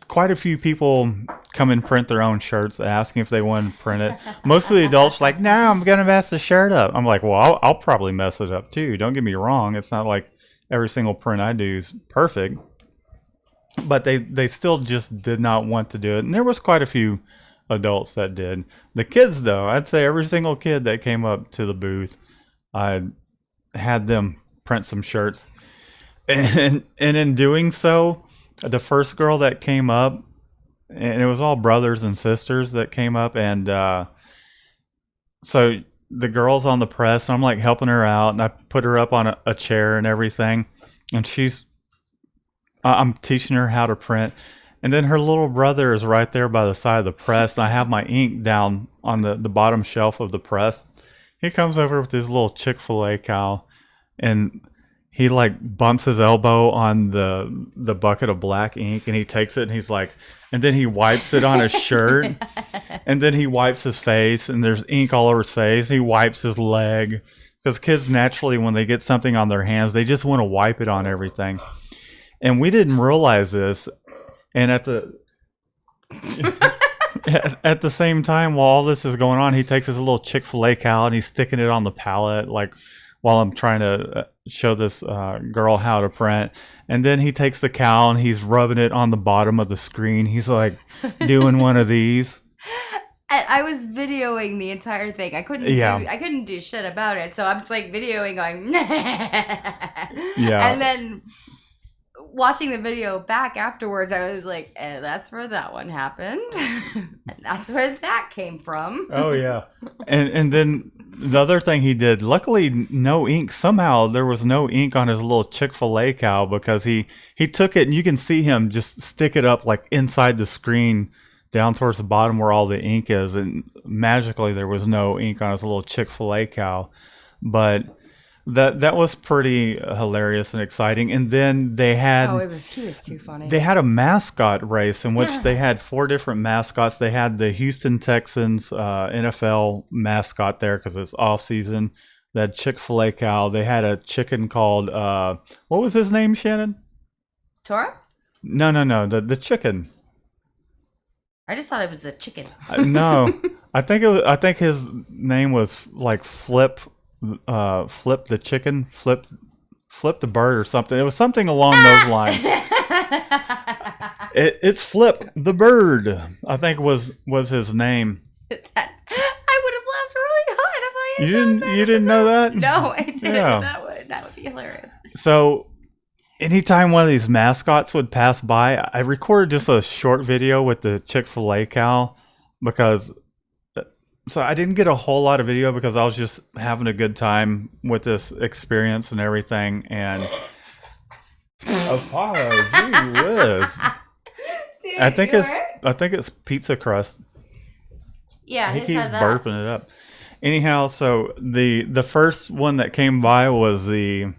[SPEAKER 1] quite a few people come and print their own shirts asking if they wanted to print it. Most of the adults like, no, I'm going to mess the shirt up. I'm like, well, I'll probably mess it up too. Don't get me wrong. It's not like every single print I do is perfect. But they still just did not want to do it. And there was quite a few adults that did. The kids, though, I'd say every single kid that came up to the booth, I had them print some shirts. And in doing so, the first girl that came up, and it was all brothers and sisters that came up, and so the girl's on the press, and I'm like helping her out, and I put her up on a chair and everything, and I'm teaching her how to print, and then her little brother is right there by the side of the press, and I have my ink down on the bottom shelf of the press. He comes over with his little Chick-fil-A cowl, and he like bumps his elbow on the bucket of black ink, and he takes it and he's like, and then he wipes it on his shirt, and then he wipes his face, and there's ink all over his face. He wipes his leg, because kids naturally, when they get something on their hands, they just want to wipe it on everything. And we didn't realize this, and at the same time, while all this is going on, he takes his little Chick-fil-A cowl and he's sticking it on the palette, like while I'm trying to show this girl how to print. And then he takes the cowl and he's rubbing it on the bottom of the screen. He's like doing one of these.
[SPEAKER 2] And I was videoing the entire thing. I couldn't do shit about it. So I'm just like videoing going,
[SPEAKER 1] Yeah.
[SPEAKER 2] And then watching the video back afterwards, I was like, that's where that one happened. And that's where that came from.
[SPEAKER 1] Oh yeah. And then the other thing he did, luckily no ink. Somehow there was no ink on his little Chick-fil-A cowl, because he took it and you can see him just stick it up like inside the screen down towards the bottom where all the ink is, and magically there was no ink on his little Chick-fil-A cowl. But that was pretty hilarious and exciting. And then they had
[SPEAKER 2] He was too funny.
[SPEAKER 1] They had a mascot race in which they had 4 different mascots. They had the Houston Texans NFL mascot there because it's off season. They had Chick-fil-A cow. They had a chicken called what was his name, Shannon?
[SPEAKER 2] Tora?
[SPEAKER 1] No, the chicken.
[SPEAKER 2] I just thought it was the chicken.
[SPEAKER 1] No, I think his name was like Flip the chicken, flip the bird or something. It was something along those lines. It's Flip the Bird, I think was his name.
[SPEAKER 2] I would have laughed really hard if I had known that.
[SPEAKER 1] You didn't know that?
[SPEAKER 2] No, I didn't.
[SPEAKER 1] Yeah.
[SPEAKER 2] That would be hilarious.
[SPEAKER 1] So anytime one of these mascots would pass by, I recorded just a short video with the Chick-fil-A cow, because so I didn't get a whole lot of video because I was just having a good time with this experience and everything. And Apollo, gee whiz.
[SPEAKER 2] Dude,
[SPEAKER 1] I think
[SPEAKER 2] you
[SPEAKER 1] it's
[SPEAKER 2] alright?
[SPEAKER 1] pizza crust.
[SPEAKER 2] Yeah,
[SPEAKER 1] He
[SPEAKER 2] he's
[SPEAKER 1] keeps
[SPEAKER 2] had that.
[SPEAKER 1] burping it up. Anyhow, so the first one that came by was the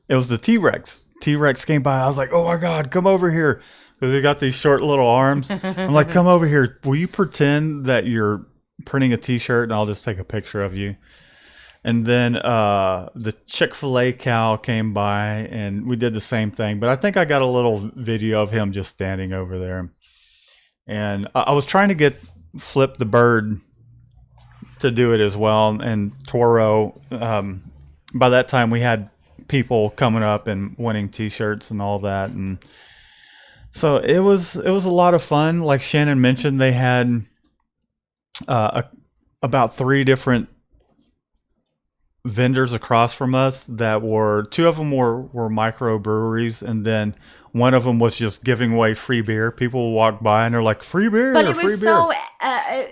[SPEAKER 1] it was the T-Rex. T-Rex came by. I was like, oh my God, come over here. Because he got these short little arms. I'm like, come over here. Will you pretend that you're printing a t-shirt and I'll just take a picture of you? And then the Chick-fil-A cow came by and we did the same thing. But I think I got a little video of him just standing over there. And I was trying to get Flip the bird to do it as well. And Toro, by that time we had people coming up and winning t-shirts and all that. And so it was a lot of fun. Like Shannon mentioned, they had about 3 different vendors across from us that were 2 of them were microbreweries, and then one of them was just giving away free beer. People walk by and they're like, free beer,
[SPEAKER 2] But it
[SPEAKER 1] free
[SPEAKER 2] was
[SPEAKER 1] beer.
[SPEAKER 2] so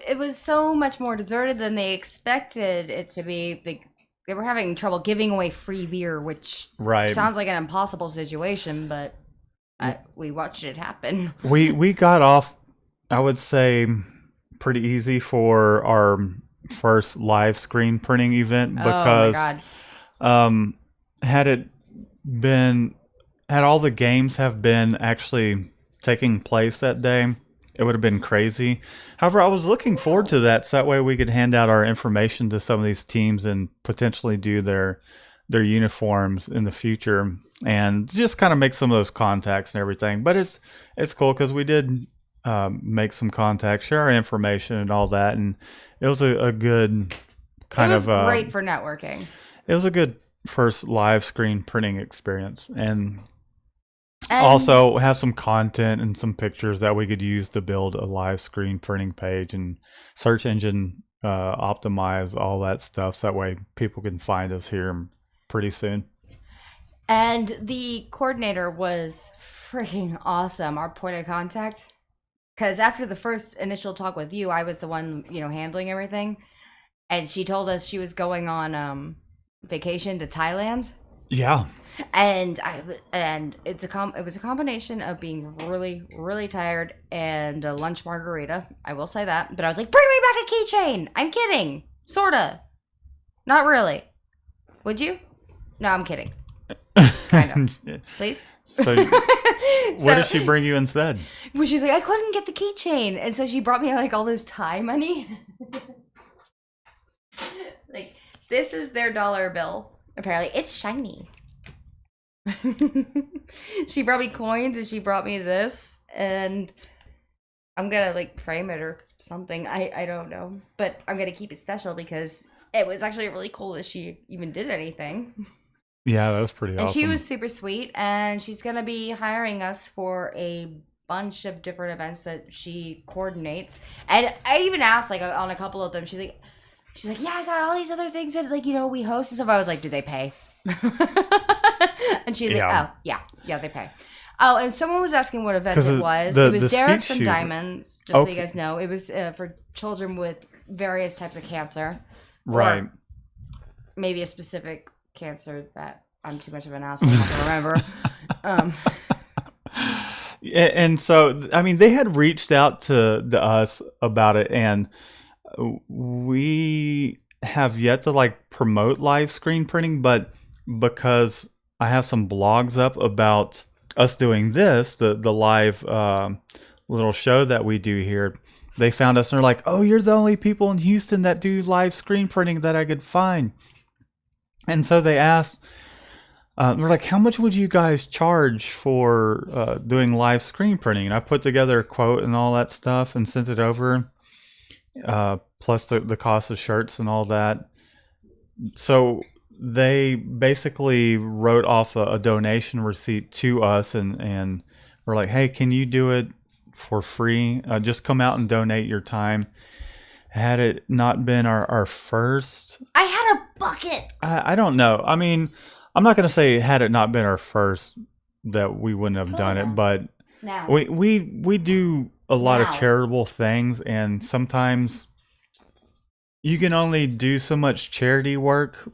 [SPEAKER 2] it was so much more deserted than they expected it to be. They were having trouble giving away free beer, which
[SPEAKER 1] Right.
[SPEAKER 2] sounds like an impossible situation, but we watched it happen.
[SPEAKER 1] We got off, I would say, pretty easy for our first live screen printing event
[SPEAKER 2] Oh my
[SPEAKER 1] because
[SPEAKER 2] god!
[SPEAKER 1] had all the games have been actually taking place that day, it would have been crazy. However, I was looking forward to that, so that way we could hand out our information to some of these teams and potentially do their uniforms in the future and just kind of make some of those contacts and everything. But it's cool because we did make some contacts, share our information and all that, and it was a good kind
[SPEAKER 2] It was
[SPEAKER 1] of
[SPEAKER 2] great for networking.
[SPEAKER 1] it was a good first live screen printing experience, and
[SPEAKER 2] And
[SPEAKER 1] also have some content and some pictures that we could use to build a live screen printing page and search engine optimize all that stuff, so that way people can find us here pretty soon.
[SPEAKER 2] And the coordinator was freaking awesome, our point of contact. Because after the first initial talk with you, I was the one, handling everything. And she told us she was going on vacation to Thailand.
[SPEAKER 1] Yeah.
[SPEAKER 2] And it was a combination of being really, really tired and a lunch margarita. I will say that. But I was like, bring me back a keychain. I'm kidding. Sorta. Not really. Would you? No, I'm kidding. Kind of. Please.
[SPEAKER 1] So what did she bring you instead?
[SPEAKER 2] Well, she's like, I couldn't get the keychain, and so she brought me like all this Thai money. Like, this is their dollar bill. Apparently, it's shiny. She brought me coins, and she brought me this, and I'm gonna like frame it or something. I don't know, but I'm gonna keep it special because it was actually really cool that she even did anything.
[SPEAKER 1] Yeah, that was pretty
[SPEAKER 2] And
[SPEAKER 1] awesome.
[SPEAKER 2] she was super sweet, and she's gonna be hiring us for a bunch of different events that she coordinates. And I even asked, like, on a couple of them, she's like, yeah, I got all these other things that, like, we host and stuff. I was like, do they pay? And she's
[SPEAKER 1] Yeah.
[SPEAKER 2] like, oh, yeah, they pay. Oh, and someone was asking what event
[SPEAKER 1] 'Cause
[SPEAKER 2] it was.
[SPEAKER 1] the
[SPEAKER 2] It was Derek's
[SPEAKER 1] speech
[SPEAKER 2] and
[SPEAKER 1] sheet-
[SPEAKER 2] Diamonds, just so
[SPEAKER 1] Okay.
[SPEAKER 2] you guys know. It was for children with various types of cancer.
[SPEAKER 1] Right.
[SPEAKER 2] Or maybe a specific cancer that I'm too much of an asshole not to remember.
[SPEAKER 1] And so, I mean, they had reached out to us about it, and we have yet to like promote live screen printing, but because I have some blogs up about us doing this, the live little show that we do here, they found us and they're like, oh, you're the only people in Houston that do live screen printing that I could find. And so they asked, we're like, how much would you guys charge for doing live screen printing? And I put together a quote and all that stuff and sent it over, plus the cost of shirts and all that. So they basically wrote off a donation receipt to us, and we're like, hey, can you do it for free? Just come out and donate your time. Had it not been our first,
[SPEAKER 2] I had a bucket.
[SPEAKER 1] I don't know. I mean, I'm not going to say had it not been our first that we wouldn't have done it, but
[SPEAKER 2] Now.
[SPEAKER 1] we do a lot
[SPEAKER 2] Now.
[SPEAKER 1] of charitable things, and sometimes you can only do so much charity work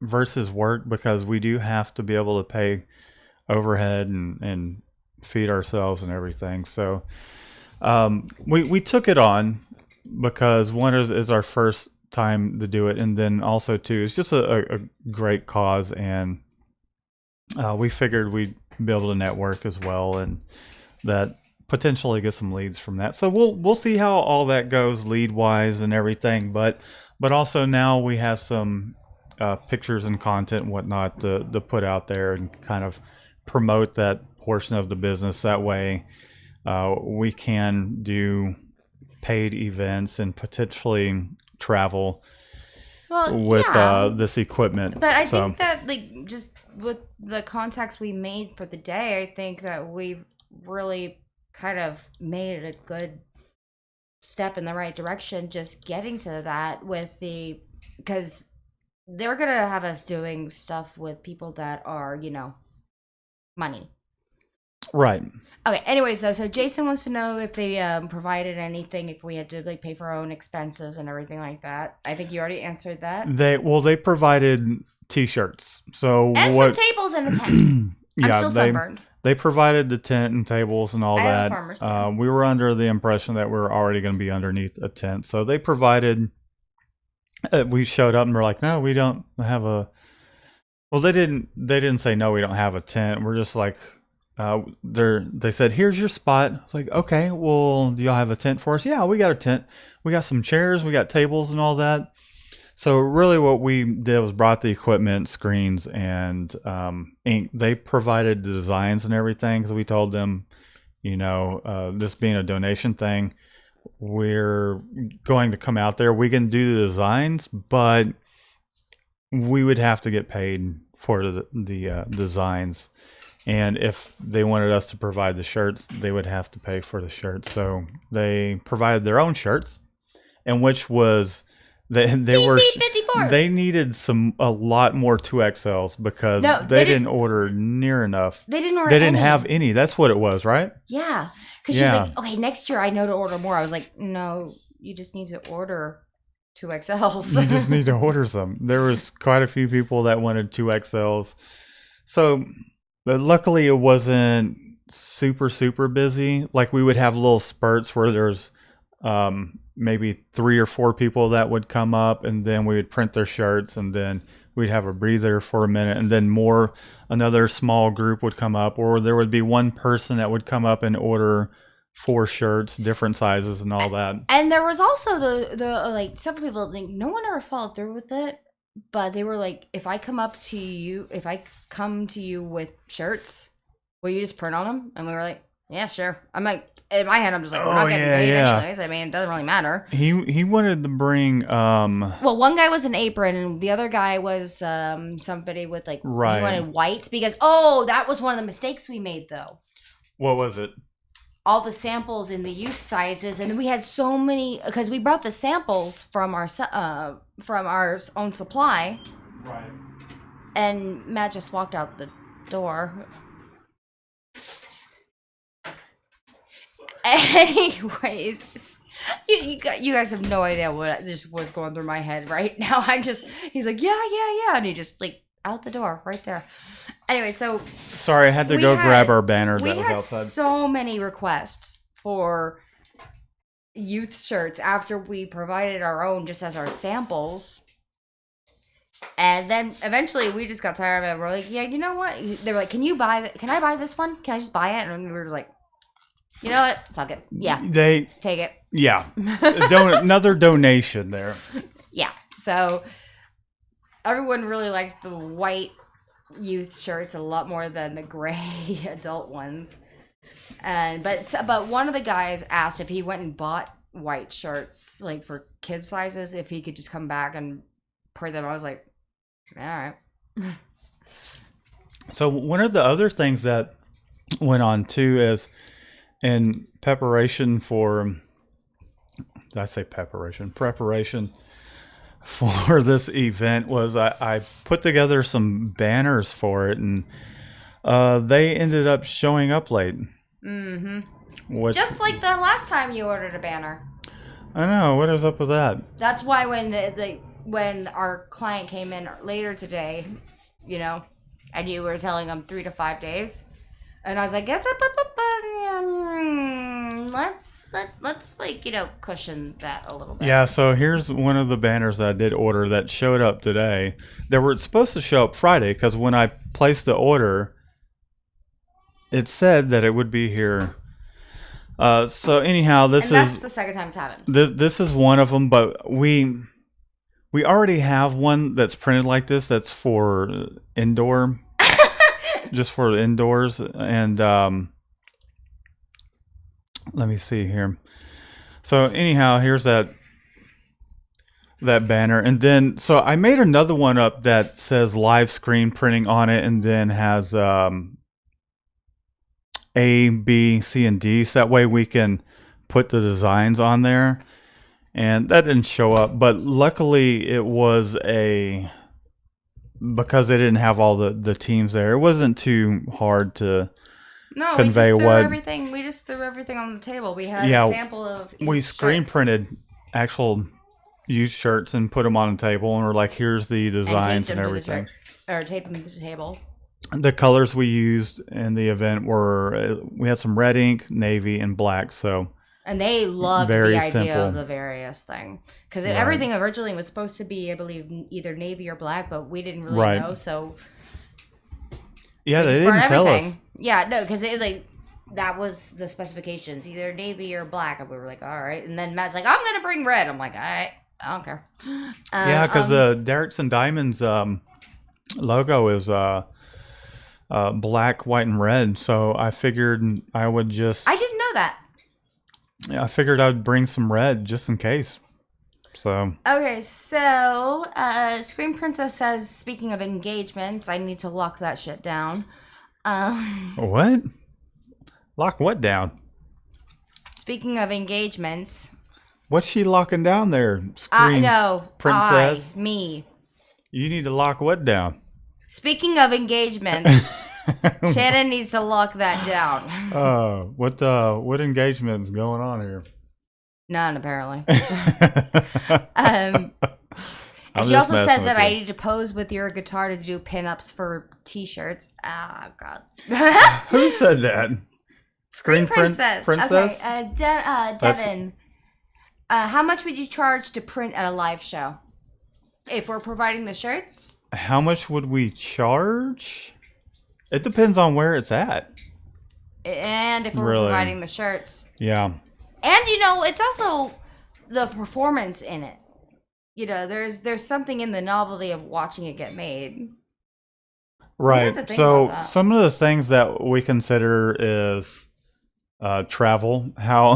[SPEAKER 1] versus work because we do have to be able to pay overhead and feed ourselves and everything. So we took it on because one is our first time to do it, and then also too, it's just a great cause, and we figured we'd be able to network as well, and that potentially get some leads from that. So we'll see how all that goes lead wise and everything. But But also now we have some pictures and content and whatnot to put out there and kind of promote that portion of the business. That way, we can do paid events and potentially travel
[SPEAKER 2] Well,
[SPEAKER 1] with
[SPEAKER 2] yeah.
[SPEAKER 1] this equipment.
[SPEAKER 2] But I
[SPEAKER 1] So,
[SPEAKER 2] think that, like, just with the contacts we made for the day, I think that we've really kind of made it a good step in the right direction. Just getting to that with the, because they're gonna have us doing stuff with people that are, money.
[SPEAKER 1] right.
[SPEAKER 2] Okay. Anyways, though, so Jason wants to know if they provided anything, if we had to like pay for our own expenses and everything like that. I think you already answered that.
[SPEAKER 1] They provided t-shirts. So
[SPEAKER 2] And
[SPEAKER 1] what?
[SPEAKER 2] some tables and a tent. I'm
[SPEAKER 1] Yeah,
[SPEAKER 2] still sunburned.
[SPEAKER 1] they provided the tent and tables and all
[SPEAKER 2] I have a
[SPEAKER 1] that.
[SPEAKER 2] farmer's tent.
[SPEAKER 1] We were under the impression that we were already going to be underneath a tent, so they provided. We showed up and we're like, no, we don't have a. Well, they didn't. They didn't say no, we don't have a tent. We're just like, they said, here's your spot. It's like, okay, well, do y'all have a tent for us? Yeah, we got a tent. We got some chairs, we got tables and all that. So really, what we did was brought the equipment, screens, and ink. They provided the designs and everything because we told them, this being a donation thing, we're going to come out there. We can do the designs, but we would have to get paid for the designs. And if they wanted us to provide the shirts, they would have to pay for the shirts. So they provided their own shirts, and which was they were
[SPEAKER 2] PC-54s.
[SPEAKER 1] they needed a lot more 2XLs because
[SPEAKER 2] No,
[SPEAKER 1] they didn't order near enough.
[SPEAKER 2] They didn't order.
[SPEAKER 1] They didn't
[SPEAKER 2] any.
[SPEAKER 1] have any. That's what it was, right?
[SPEAKER 2] Yeah, because she
[SPEAKER 1] Yeah.
[SPEAKER 2] was like, "Okay, next year I know to order more." I was like, "No, you just need to order 2XLs."
[SPEAKER 1] You just need to order some. There was quite a few people that wanted 2XLs. So, but luckily it wasn't super busy. Like we would have little spurts where there's maybe 3 or 4 people that would come up, and then we would print their shirts, and then we'd have a breather for a minute, and then another small group would come up, or there would be one person that would come up and order 4 shirts, different sizes and all that.
[SPEAKER 2] And there was also the like several people think no one ever followed through with it, but they were like, if I come to you with shirts, will you just print on them? And we were like, yeah, sure. I'm like, in my head, I'm just like, we're not getting paid anyways. I mean, it doesn't really matter.
[SPEAKER 1] He wanted to bring
[SPEAKER 2] Well, one guy was an apron, and the other guy was somebody with like
[SPEAKER 1] Right.
[SPEAKER 2] he wanted whites because that was one of the mistakes we made though.
[SPEAKER 1] what was it?
[SPEAKER 2] All the samples in the youth sizes, and we had so many because we brought the samples from our own supply,
[SPEAKER 1] Right.
[SPEAKER 2] and Matt just walked out the door. Anyways, you guys have no idea what just was going through my head right now. He's like, yeah, and he just like out the door right there. Anyway, so
[SPEAKER 1] Sorry, I had to grab our banner
[SPEAKER 2] we
[SPEAKER 1] that was
[SPEAKER 2] had
[SPEAKER 1] outside.
[SPEAKER 2] so many requests for youth shirts after we provided our own just as our samples. And then eventually we just got tired of it. We're like, yeah, you know what? They were like, can I buy this one? Can I just buy it? And we were like, you know what? Fuck it. Yeah, take it.
[SPEAKER 1] Yeah. Another donation there.
[SPEAKER 2] Yeah. So everyone really liked the white youth shirts a lot more than the gray adult ones. But one of the guys asked if he went and bought white shirts like for kid sizes, if he could just come back and print them. I was like, all right.
[SPEAKER 1] So one of the other things that went on too is in preparation for for this event was I put together some banners for it, and they ended up showing up late.
[SPEAKER 2] Mm-hmm. Just like the last time you ordered a banner.
[SPEAKER 1] I know. What is up with that?
[SPEAKER 2] That's why when our client came in later today, and you were telling them 3 to 5 days, and I was like, let's cushion that a little bit.
[SPEAKER 1] Yeah, so here's one of the banners that I did order that showed up today. They were supposed to show up Friday because when I placed the order, it said that it would be here. So anyhow, that's
[SPEAKER 2] the second time it's happened.
[SPEAKER 1] This is one of them, but we already have one that's printed like this. That's for indoor, just for indoors. And let me see here. So anyhow, here's that banner, and then so I made another one up that says live screen printing on it, and then has A, B, C, and D. So that way we can put the designs on there. And that didn't show up, but luckily it was because they didn't have all the teams there. It wasn't too hard to
[SPEAKER 2] No,
[SPEAKER 1] convey
[SPEAKER 2] we just threw
[SPEAKER 1] what
[SPEAKER 2] everything. We just threw everything on the table. We had
[SPEAKER 1] Yeah,
[SPEAKER 2] a sample of.
[SPEAKER 1] we
[SPEAKER 2] each
[SPEAKER 1] screen
[SPEAKER 2] shirt
[SPEAKER 1] printed actual used shirts and put them on the table, and we're like, here's the
[SPEAKER 2] and
[SPEAKER 1] designs
[SPEAKER 2] taped
[SPEAKER 1] and
[SPEAKER 2] them to the
[SPEAKER 1] everything.
[SPEAKER 2] shirt, or taped them to the table.
[SPEAKER 1] The colors we used in the event were we had some red ink, navy, and black. So
[SPEAKER 2] And they loved
[SPEAKER 1] Very
[SPEAKER 2] the idea
[SPEAKER 1] simple.
[SPEAKER 2] of the various thing because
[SPEAKER 1] Right.
[SPEAKER 2] everything originally was supposed to be, I believe, either navy or black, but we didn't really
[SPEAKER 1] Right.
[SPEAKER 2] know. So
[SPEAKER 1] yeah,
[SPEAKER 2] we
[SPEAKER 1] they
[SPEAKER 2] just brought
[SPEAKER 1] didn't tell us.
[SPEAKER 2] everything. Yeah, no, because it like that was the specifications, either navy or black, and we were like, all right. And then Matt's like, I'm gonna bring red. I'm like, all right, I don't care.
[SPEAKER 1] Yeah, because Derricks and Diamonds logo is black, white, and red. So I figured I would just.
[SPEAKER 2] I didn't know that.
[SPEAKER 1] Yeah, I figured I'd bring some red just in case. So
[SPEAKER 2] Okay, so Scream Princess says, speaking of engagements, I need to lock that shit down.
[SPEAKER 1] what? Lock what down?
[SPEAKER 2] Speaking of engagements,
[SPEAKER 1] What's she locking down there?
[SPEAKER 2] I
[SPEAKER 1] Scream
[SPEAKER 2] no,
[SPEAKER 1] Princess?
[SPEAKER 2] me.
[SPEAKER 1] You need to lock what down?
[SPEAKER 2] Speaking of engagements, Shannon needs to lock that down.
[SPEAKER 1] What engagement's going on here?
[SPEAKER 2] None, apparently.
[SPEAKER 1] I'm
[SPEAKER 2] And she
[SPEAKER 1] just
[SPEAKER 2] also
[SPEAKER 1] messing
[SPEAKER 2] says
[SPEAKER 1] with
[SPEAKER 2] that I
[SPEAKER 1] you.
[SPEAKER 2] need to pose with your guitar to do pinups for t-shirts. Oh, God.
[SPEAKER 1] Who said that?
[SPEAKER 2] Screen
[SPEAKER 1] Princess?
[SPEAKER 2] Princess. Okay, Devin. How much would you charge to print at a live show? If we're providing the shirts?
[SPEAKER 1] How much would we charge? It depends on where it's at.
[SPEAKER 2] And if we're
[SPEAKER 1] Really?
[SPEAKER 2] providing the shirts.
[SPEAKER 1] Yeah.
[SPEAKER 2] And, it's also the performance in it. There's something in the novelty of watching it get made.
[SPEAKER 1] Right.
[SPEAKER 2] to think
[SPEAKER 1] So
[SPEAKER 2] about that.
[SPEAKER 1] some of the things that we consider is travel. How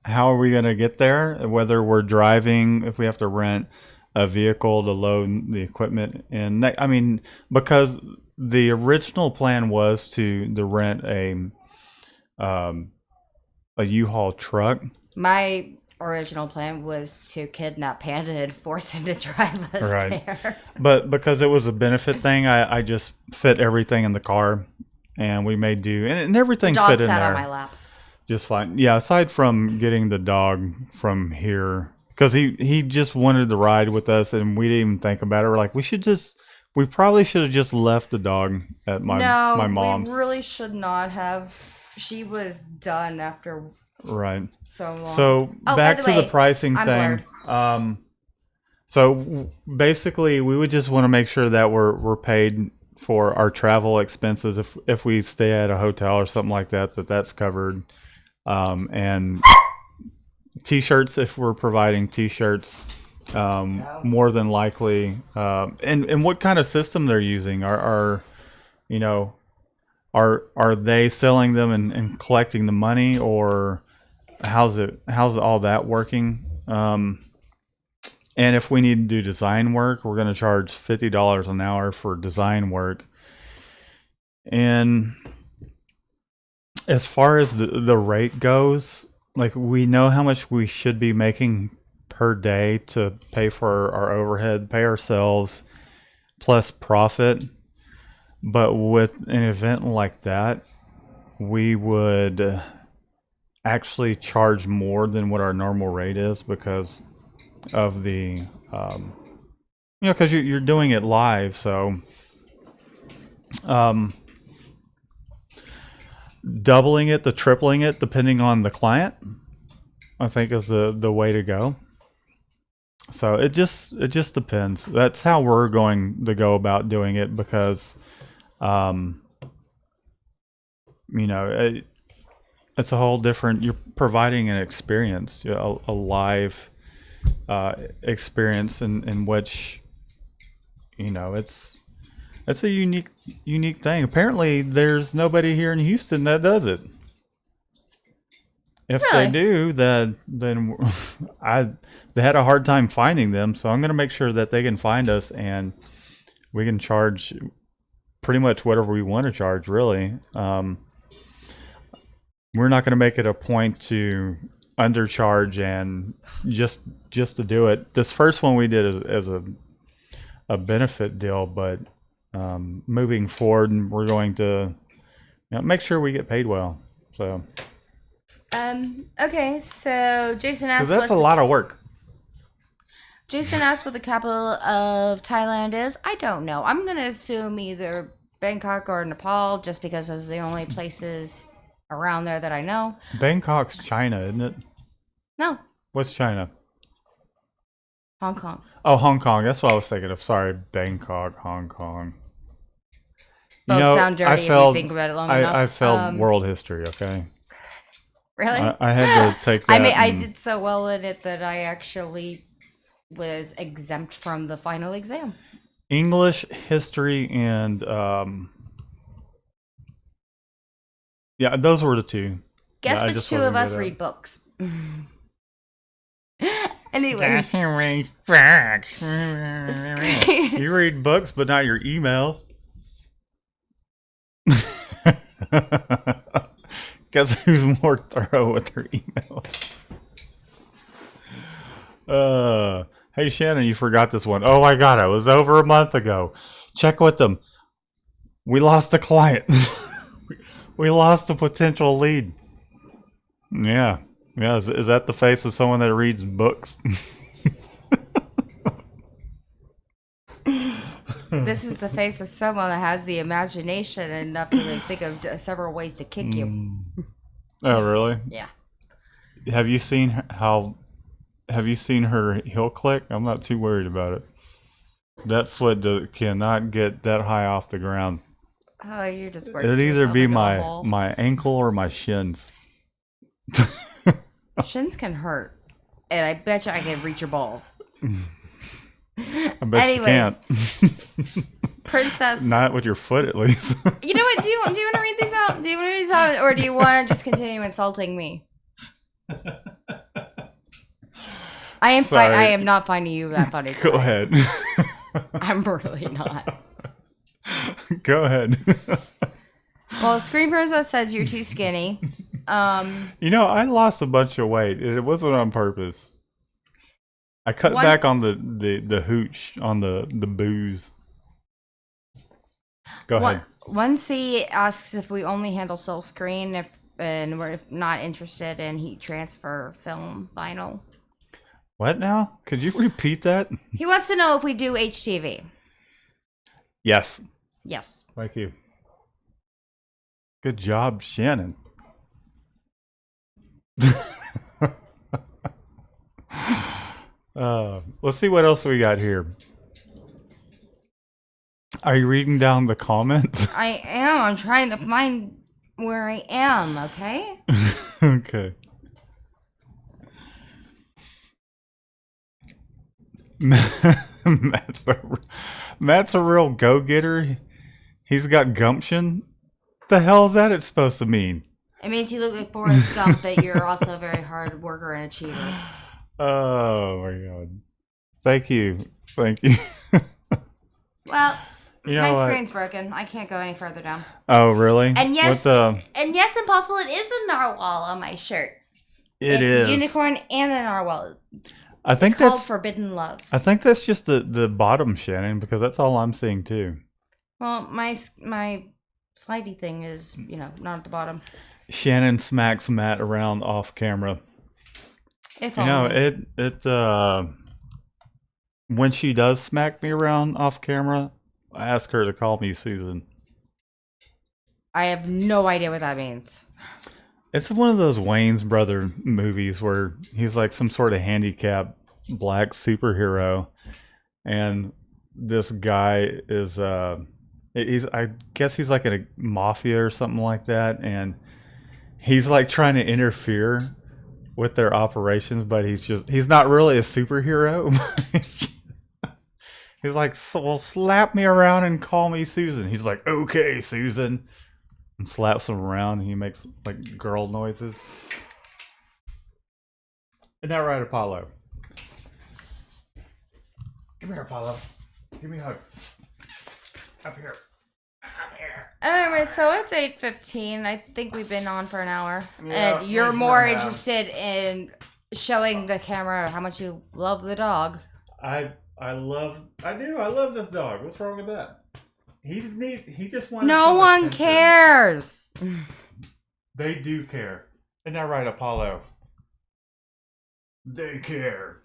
[SPEAKER 1] how are we going to get there? Whether we're driving, if we have to rent a vehicle to load the equipment in. I mean, because the original plan was to rent a U-Haul truck.
[SPEAKER 2] My original plan was to kidnap Panda and force him to drive us
[SPEAKER 1] Right.
[SPEAKER 2] there.
[SPEAKER 1] But because it was a benefit thing, I just fit everything in the car, and we made do, and
[SPEAKER 2] The
[SPEAKER 1] everything
[SPEAKER 2] dog
[SPEAKER 1] fit in
[SPEAKER 2] sat
[SPEAKER 1] there
[SPEAKER 2] on my lap.
[SPEAKER 1] just fine. Yeah, aside from getting the dog from here, because he just wanted to ride with us, and we didn't even think about it. We're like, we probably should have just left the dog at my mom's.
[SPEAKER 2] we really should not have. She was done after
[SPEAKER 1] Right.
[SPEAKER 2] so long.
[SPEAKER 1] So
[SPEAKER 2] Oh, by
[SPEAKER 1] back
[SPEAKER 2] the
[SPEAKER 1] to the
[SPEAKER 2] way,
[SPEAKER 1] pricing
[SPEAKER 2] I'm
[SPEAKER 1] thing. So basically, we would just want to make sure that we're paid for our travel expenses if we stay at a hotel or something like that, that's covered. And t-shirts, if we're providing t-shirts, more than likely. And what kind of system they're using? Are they selling them and collecting the money, or how's all that working? And if we need to do design work, we're going to charge $50 an hour for design work. And as far as the rate goes, like, we know how much we should be making per day to pay for our overhead, pay ourselves, plus profit. But with an event like that, we would actually charge more than what our normal rate is because of the, because you're doing it live. So, doubling it to tripling it, depending on the client, I think is the way to go. So it just depends. That's how we're going to go about doing it because, it's a whole different. You're providing an experience, a live experience in which, it's a unique thing. Apparently, there's nobody here in Houston that does it. If they
[SPEAKER 2] Really?
[SPEAKER 1] do, then they had a hard time finding them. So I'm going to make sure that they can find us, and we can charge pretty much whatever we want to charge. Really, we're not going to make it a point to undercharge and just to do it. This first one we did as a benefit deal, but moving forward, we're going to make sure we get paid well. So.
[SPEAKER 2] Okay, so Jason
[SPEAKER 1] Because
[SPEAKER 2] asked
[SPEAKER 1] that's a lot of work.
[SPEAKER 2] Jason asked what the capital of Thailand is. I don't know. I'm gonna assume either Bangkok or Nepal, just because those are the only places around there that I know.
[SPEAKER 1] Bangkok's China, isn't it?
[SPEAKER 2] No,
[SPEAKER 1] What's China?
[SPEAKER 2] Hong Kong.
[SPEAKER 1] Oh, Hong Kong. That's what I was thinking of. Sorry, Bangkok, Hong Kong.
[SPEAKER 2] Both sound dirty if you think about it long enough.
[SPEAKER 1] I failed world history. Okay.
[SPEAKER 2] Really?
[SPEAKER 1] I had to take that.
[SPEAKER 2] I mean, I did so well in it that I actually was exempt from the final exam.
[SPEAKER 1] English, history, and yeah, those were the two.
[SPEAKER 2] Guess
[SPEAKER 1] Yeah, I
[SPEAKER 2] which
[SPEAKER 1] just
[SPEAKER 2] two
[SPEAKER 1] wasn't
[SPEAKER 2] of us
[SPEAKER 1] good at
[SPEAKER 2] read books? Anyways.
[SPEAKER 1] You read books, but not your emails. Guess who's more thorough with their emails? Hey Shannon, you forgot this one. Oh my god, it was over a month ago. Check with them. We lost a client. We lost a potential lead. Yeah. Yeah, is that the face of someone that reads books?
[SPEAKER 2] This is the face of someone that has the imagination enough to think of several ways to kick you.
[SPEAKER 1] Oh, really?
[SPEAKER 2] Yeah.
[SPEAKER 1] Have you seen her heel click? I'm not too worried about it. That foot cannot get that high off the ground.
[SPEAKER 2] Oh, you're just working.
[SPEAKER 1] It'd either
[SPEAKER 2] yourself
[SPEAKER 1] be
[SPEAKER 2] into a hole.
[SPEAKER 1] my ankle or my shins.
[SPEAKER 2] Shins can hurt, and I bet you I can reach your balls.
[SPEAKER 1] I bet
[SPEAKER 2] Anyways,
[SPEAKER 1] you can't.
[SPEAKER 2] Princess.
[SPEAKER 1] Not with your foot, at least.
[SPEAKER 2] You know what? Do you want to read these out? Do you want to read these out, or do you want to just continue insulting me? I am.
[SPEAKER 1] Sorry.
[SPEAKER 2] I am not finding you that funny.
[SPEAKER 1] Go ahead.
[SPEAKER 2] I'm really not.
[SPEAKER 1] Go ahead.
[SPEAKER 2] Well, Screen Princess says you're too skinny.
[SPEAKER 1] I lost a bunch of weight. It wasn't on purpose. I cut back on the hooch, on the booze. Go ahead.
[SPEAKER 2] One C asks if we only handle silk screen, and we're not interested in heat transfer film vinyl.
[SPEAKER 1] What now? Could you repeat that?
[SPEAKER 2] He wants to know if we do HTV.
[SPEAKER 1] Yes.
[SPEAKER 2] Yes.
[SPEAKER 1] Thank you. Good job, Shannon. Let's see what else we got here. Are you reading down the comments?
[SPEAKER 2] I am. I'm trying to find where I am, okay?
[SPEAKER 1] Okay. Matt's a real go-getter. He's got gumption. The hell is that supposed to mean?
[SPEAKER 2] It means you look like Forrest Gump, but you're also a very hard worker and achiever.
[SPEAKER 1] Oh my god. Thank you. Thank you.
[SPEAKER 2] Well,
[SPEAKER 1] You know
[SPEAKER 2] my
[SPEAKER 1] what?
[SPEAKER 2] screen's broken. I can't go any further down.
[SPEAKER 1] Oh, really?
[SPEAKER 2] And yes,
[SPEAKER 1] What
[SPEAKER 2] Impossible, it is a narwhal on my shirt.
[SPEAKER 1] it's
[SPEAKER 2] It's a unicorn and a narwhal.
[SPEAKER 1] I think
[SPEAKER 2] It's called
[SPEAKER 1] that's
[SPEAKER 2] Forbidden Love.
[SPEAKER 1] I think that's just the bottom, Shannon, because that's all I'm seeing too.
[SPEAKER 2] Well, my slidey thing is, not at the bottom.
[SPEAKER 1] Shannon smacks Matt around off camera.
[SPEAKER 2] If
[SPEAKER 1] You know,
[SPEAKER 2] only.
[SPEAKER 1] it when she does smack me around off camera, I ask her to call me Susan.
[SPEAKER 2] I have no idea what that means.
[SPEAKER 1] It's one of those Wayne's brother movies where he's like some sort of handicapped black superhero, and this guy is I guess he's like in a mafia or something like that, and he's like trying to interfere with their operations, but he's not really a superhero. He's like, so, well, slap me around and call me Susan. He's like, okay, Susan, and slaps him around, and he makes like girl noises. Isn't that right, Apollo? Come here, Apollo. Give me a hug. Up here. Up here.
[SPEAKER 2] Anyway, so it's 8:15. I think we've been on for an hour,
[SPEAKER 1] Yeah,
[SPEAKER 2] and you're
[SPEAKER 1] we
[SPEAKER 2] more
[SPEAKER 1] have.
[SPEAKER 2] interested in showing the camera how much you love the dog.
[SPEAKER 1] I love this dog. What's wrong with that? He's neat. He just wants.
[SPEAKER 2] No one cares.
[SPEAKER 1] They do care. Isn't that right, Apollo? They care.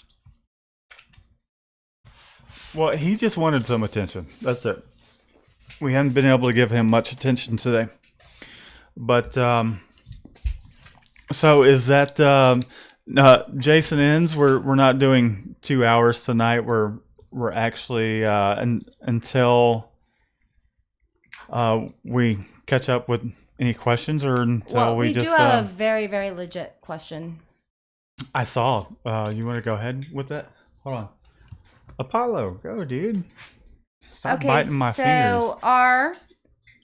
[SPEAKER 1] Well, he just wanted some attention. That's it. We haven't been able to give him much attention today. But, so is that, Jason ends? We're not doing 2 hours tonight. We're actually, until, we catch up with any questions, or until
[SPEAKER 2] Well,
[SPEAKER 1] we
[SPEAKER 2] we
[SPEAKER 1] just,
[SPEAKER 2] do have a very, very legit question.
[SPEAKER 1] I saw. You want to go ahead with that? Hold on. Apollo, go, dude. Stop biting my fingers.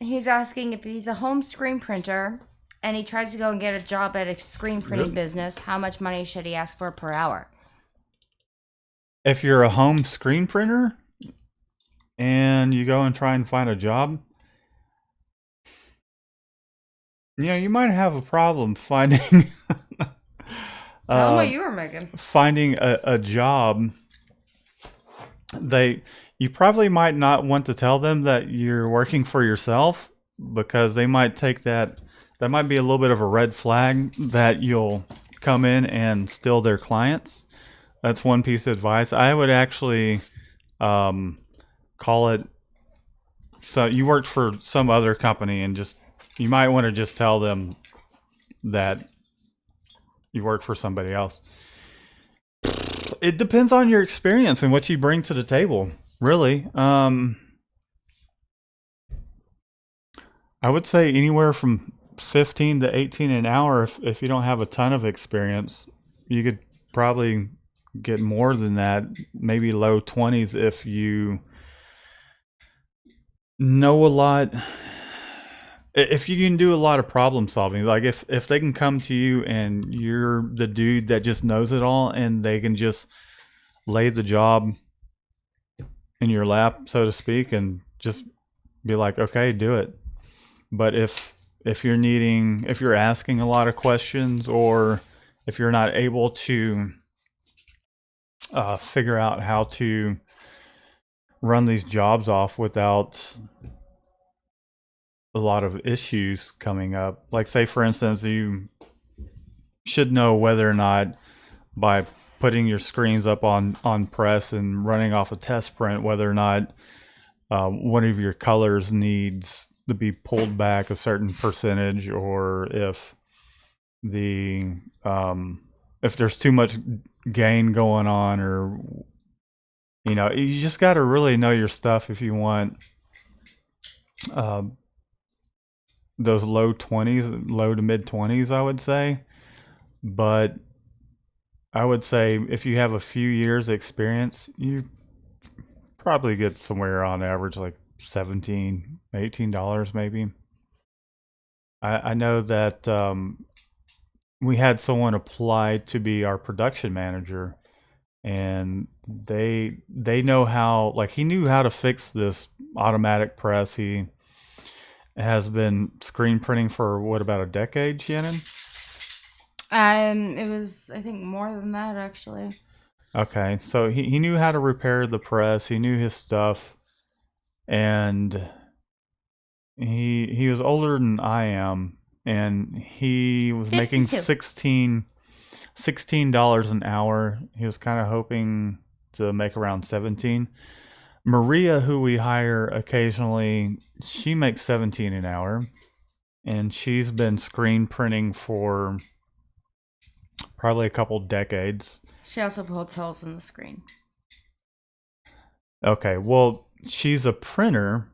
[SPEAKER 2] He's asking if he's a home screen printer and he tries to go and get a job at a screen printing business, how much money should he ask for per hour?
[SPEAKER 1] If you're a home screen printer and you go and try and find a job, you might have a problem finding
[SPEAKER 2] Tell him what you were making.
[SPEAKER 1] finding a job. You probably might not want to tell them that you're working for yourself, because they might take that might be a little bit of a red flag that you'll come in and steal their clients. That's one piece of advice. I would actually call it, so you worked for some other company, and you might want to just tell them that you work for somebody else. It depends on your experience and what you bring to the table, really. I would say anywhere from 15 to 18 an hour. If you don't have a ton of experience, you could probably get more than that, maybe low 20s if you know a lot. If you can do a lot of problem solving, like if they can come to you and you're the dude that just knows it all, and they can just lay the job in your lap, so to speak, and just be like, okay, do it. But if you're asking a lot of questions, or if you're not able to figure out how to run these jobs off without a lot of issues coming up, like, say for instance, you should know whether or not, by putting your screens up on press and running off a test print, whether or not one of your colors needs to be pulled back a certain percentage, or if there's too much gain going on, or you just got to really know your stuff if you want those low to mid 20s, I would say. But I would say if you have a few years experience, you probably get somewhere on average like $18 maybe. I know that we had someone apply to be our production manager, and they know how, like, he knew how to fix this automatic press. He has been screen printing for about a decade, Shannon?
[SPEAKER 2] It was, I think, more than that, actually.
[SPEAKER 1] Okay, so he knew how to repair the press. He knew his stuff, and he was older than I am, and he was
[SPEAKER 2] 52.
[SPEAKER 1] making $16 an hour. He was kind of hoping to make around 17. Maria, who we hire occasionally, she makes 17 an hour, and she's been screen printing for probably a couple decades.
[SPEAKER 2] She also puts holes in the screen.
[SPEAKER 1] Okay, well, she's a printer,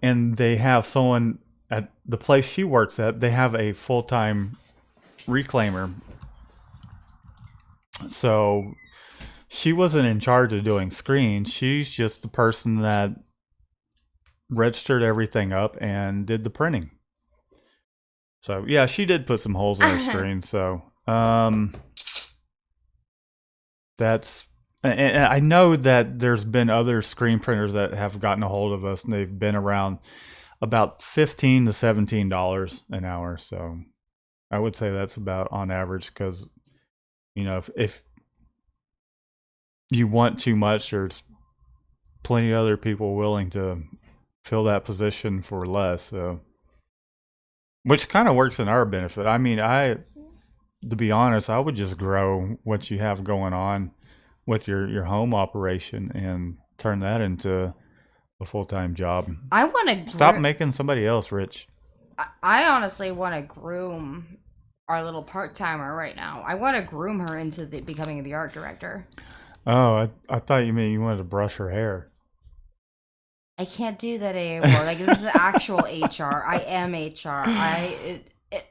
[SPEAKER 1] and they have someone at the place she works at. They have a full-time reclaimer, So she wasn't in charge of doing screens. She's just the person that registered everything up and did the printing. So yeah, she did put some holes in her screen. So that's. And I know that there's been other screen printers that have gotten a hold of us, and they've been around about $15 to $17 an hour. So I would say that's about on average, because if you want too much, there's plenty of other people willing to fill that position for less. So, which kind of works in our benefit. I mean, to be honest, I would just grow what you have going on with your home operation and turn that into a full-time job.
[SPEAKER 2] I want to
[SPEAKER 1] Stop making somebody else rich.
[SPEAKER 2] I honestly want to groom our little part-timer right now. I want to groom her into becoming the art director.
[SPEAKER 1] Oh, I thought you meant you wanted to brush her hair.
[SPEAKER 2] I can't do that anymore. Like, this is actual HR. I am HR.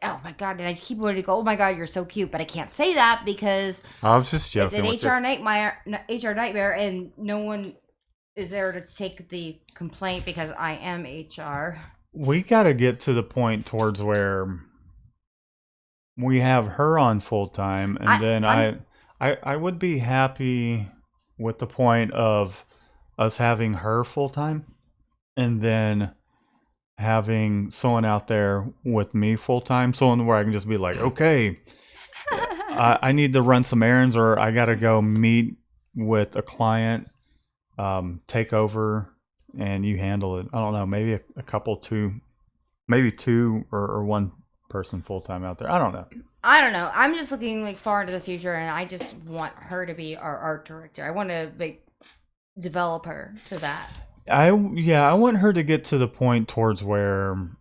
[SPEAKER 2] Oh my god! And I keep wanting to go, oh my god, you're so cute, but I can't say that because
[SPEAKER 1] I was just joking.
[SPEAKER 2] It's an HR nightmare, and no one is there to take the complaint because I am HR.
[SPEAKER 1] We got to get to the point towards where we have her on full time, and then I would be happy with the point of us having her full time, and then having someone out there with me full time, someone where I can just be like, okay, I need to run some errands, or I got to go meet with a client, take over, and you handle it. I don't know, maybe a couple, maybe two or one person full time out there. I don't know.
[SPEAKER 2] I'm just looking like far into the future, and I just want her to be our art director. I want to develop her to that.
[SPEAKER 1] I want her to get to the point towards where and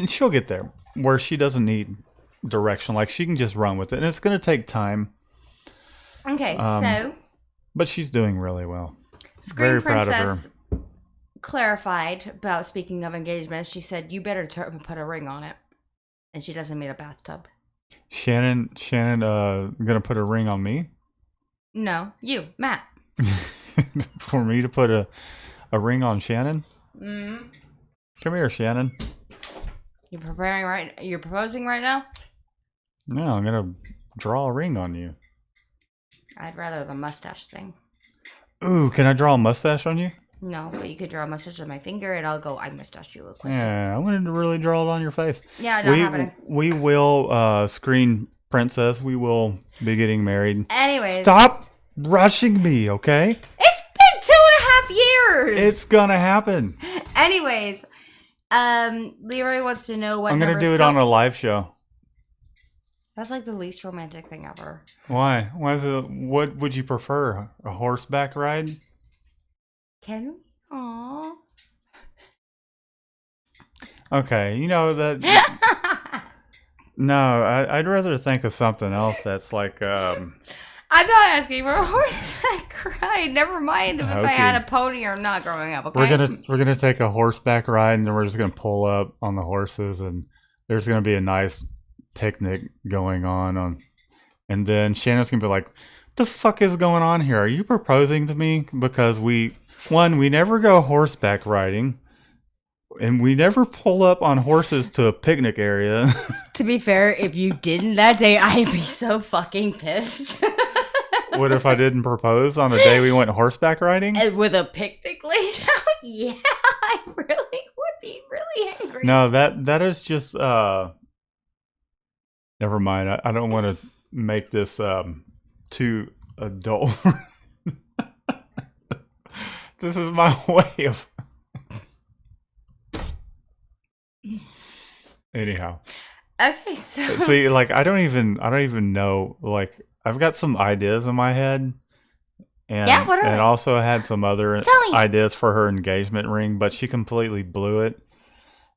[SPEAKER 1] she'll get there, where she doesn't need direction. Like, she can just run with it, and it's going to take time.
[SPEAKER 2] Okay,
[SPEAKER 1] but she's doing really well.
[SPEAKER 2] Screen
[SPEAKER 1] Very
[SPEAKER 2] Princess
[SPEAKER 1] proud of her.
[SPEAKER 2] Clarified about, speaking of engagement, she said, you better put a ring on it. And she doesn't need a bathtub.
[SPEAKER 1] Shannon gonna put a ring on me?
[SPEAKER 2] No, you, Matt.
[SPEAKER 1] For me to put a ring on Shannon?
[SPEAKER 2] Mm-hmm.
[SPEAKER 1] Come here, Shannon.
[SPEAKER 2] You're proposing right now?
[SPEAKER 1] No, I'm gonna draw a ring on you.
[SPEAKER 2] I'd rather the mustache thing.
[SPEAKER 1] Ooh, can I draw a mustache on you?
[SPEAKER 2] No, but you could draw a mustache on my finger, and I'll go, I mustached you a question.
[SPEAKER 1] Yeah, I wanted to really draw it on your face.
[SPEAKER 2] Yeah, not happening.
[SPEAKER 1] We will, Screen Princess, we will be getting married.
[SPEAKER 2] Anyways.
[SPEAKER 1] Stop rushing me, okay?
[SPEAKER 2] It's been 2.5 years!
[SPEAKER 1] It's gonna happen.
[SPEAKER 2] Anyways, Leroy wants to know what
[SPEAKER 1] I'm gonna do it on a live show.
[SPEAKER 2] That's like the least romantic thing ever.
[SPEAKER 1] Why? What would you prefer? A horseback ride?
[SPEAKER 2] Can we? Aww.
[SPEAKER 1] Okay, you know that. No, I'd rather think of something else that's like.
[SPEAKER 2] I'm not asking for a horseback ride. Never mind if I had a pony or not growing up. Okay.
[SPEAKER 1] We're gonna take a horseback ride, and then we're just gonna pull up on the horses, and there's gonna be a nice picnic going on, and then Shannon's gonna be like, "What the fuck is going on here? Are you proposing to me?" Because we never go horseback riding, and we never pull up on horses to a picnic area.
[SPEAKER 2] To be fair, if you didn't that day, I'd be so fucking pissed.
[SPEAKER 1] What if I didn't propose on the day we went horseback riding?
[SPEAKER 2] And with a picnic laid out? Yeah, I really would be really angry.
[SPEAKER 1] No, that is just never mind. I don't want to make this too adult. This is my way of. Anyhow.
[SPEAKER 2] Okay, so
[SPEAKER 1] see, like, I don't even know. Like, I've got some ideas in my head, and
[SPEAKER 2] what are they?
[SPEAKER 1] Also had some other ideas for her engagement ring, but she completely blew it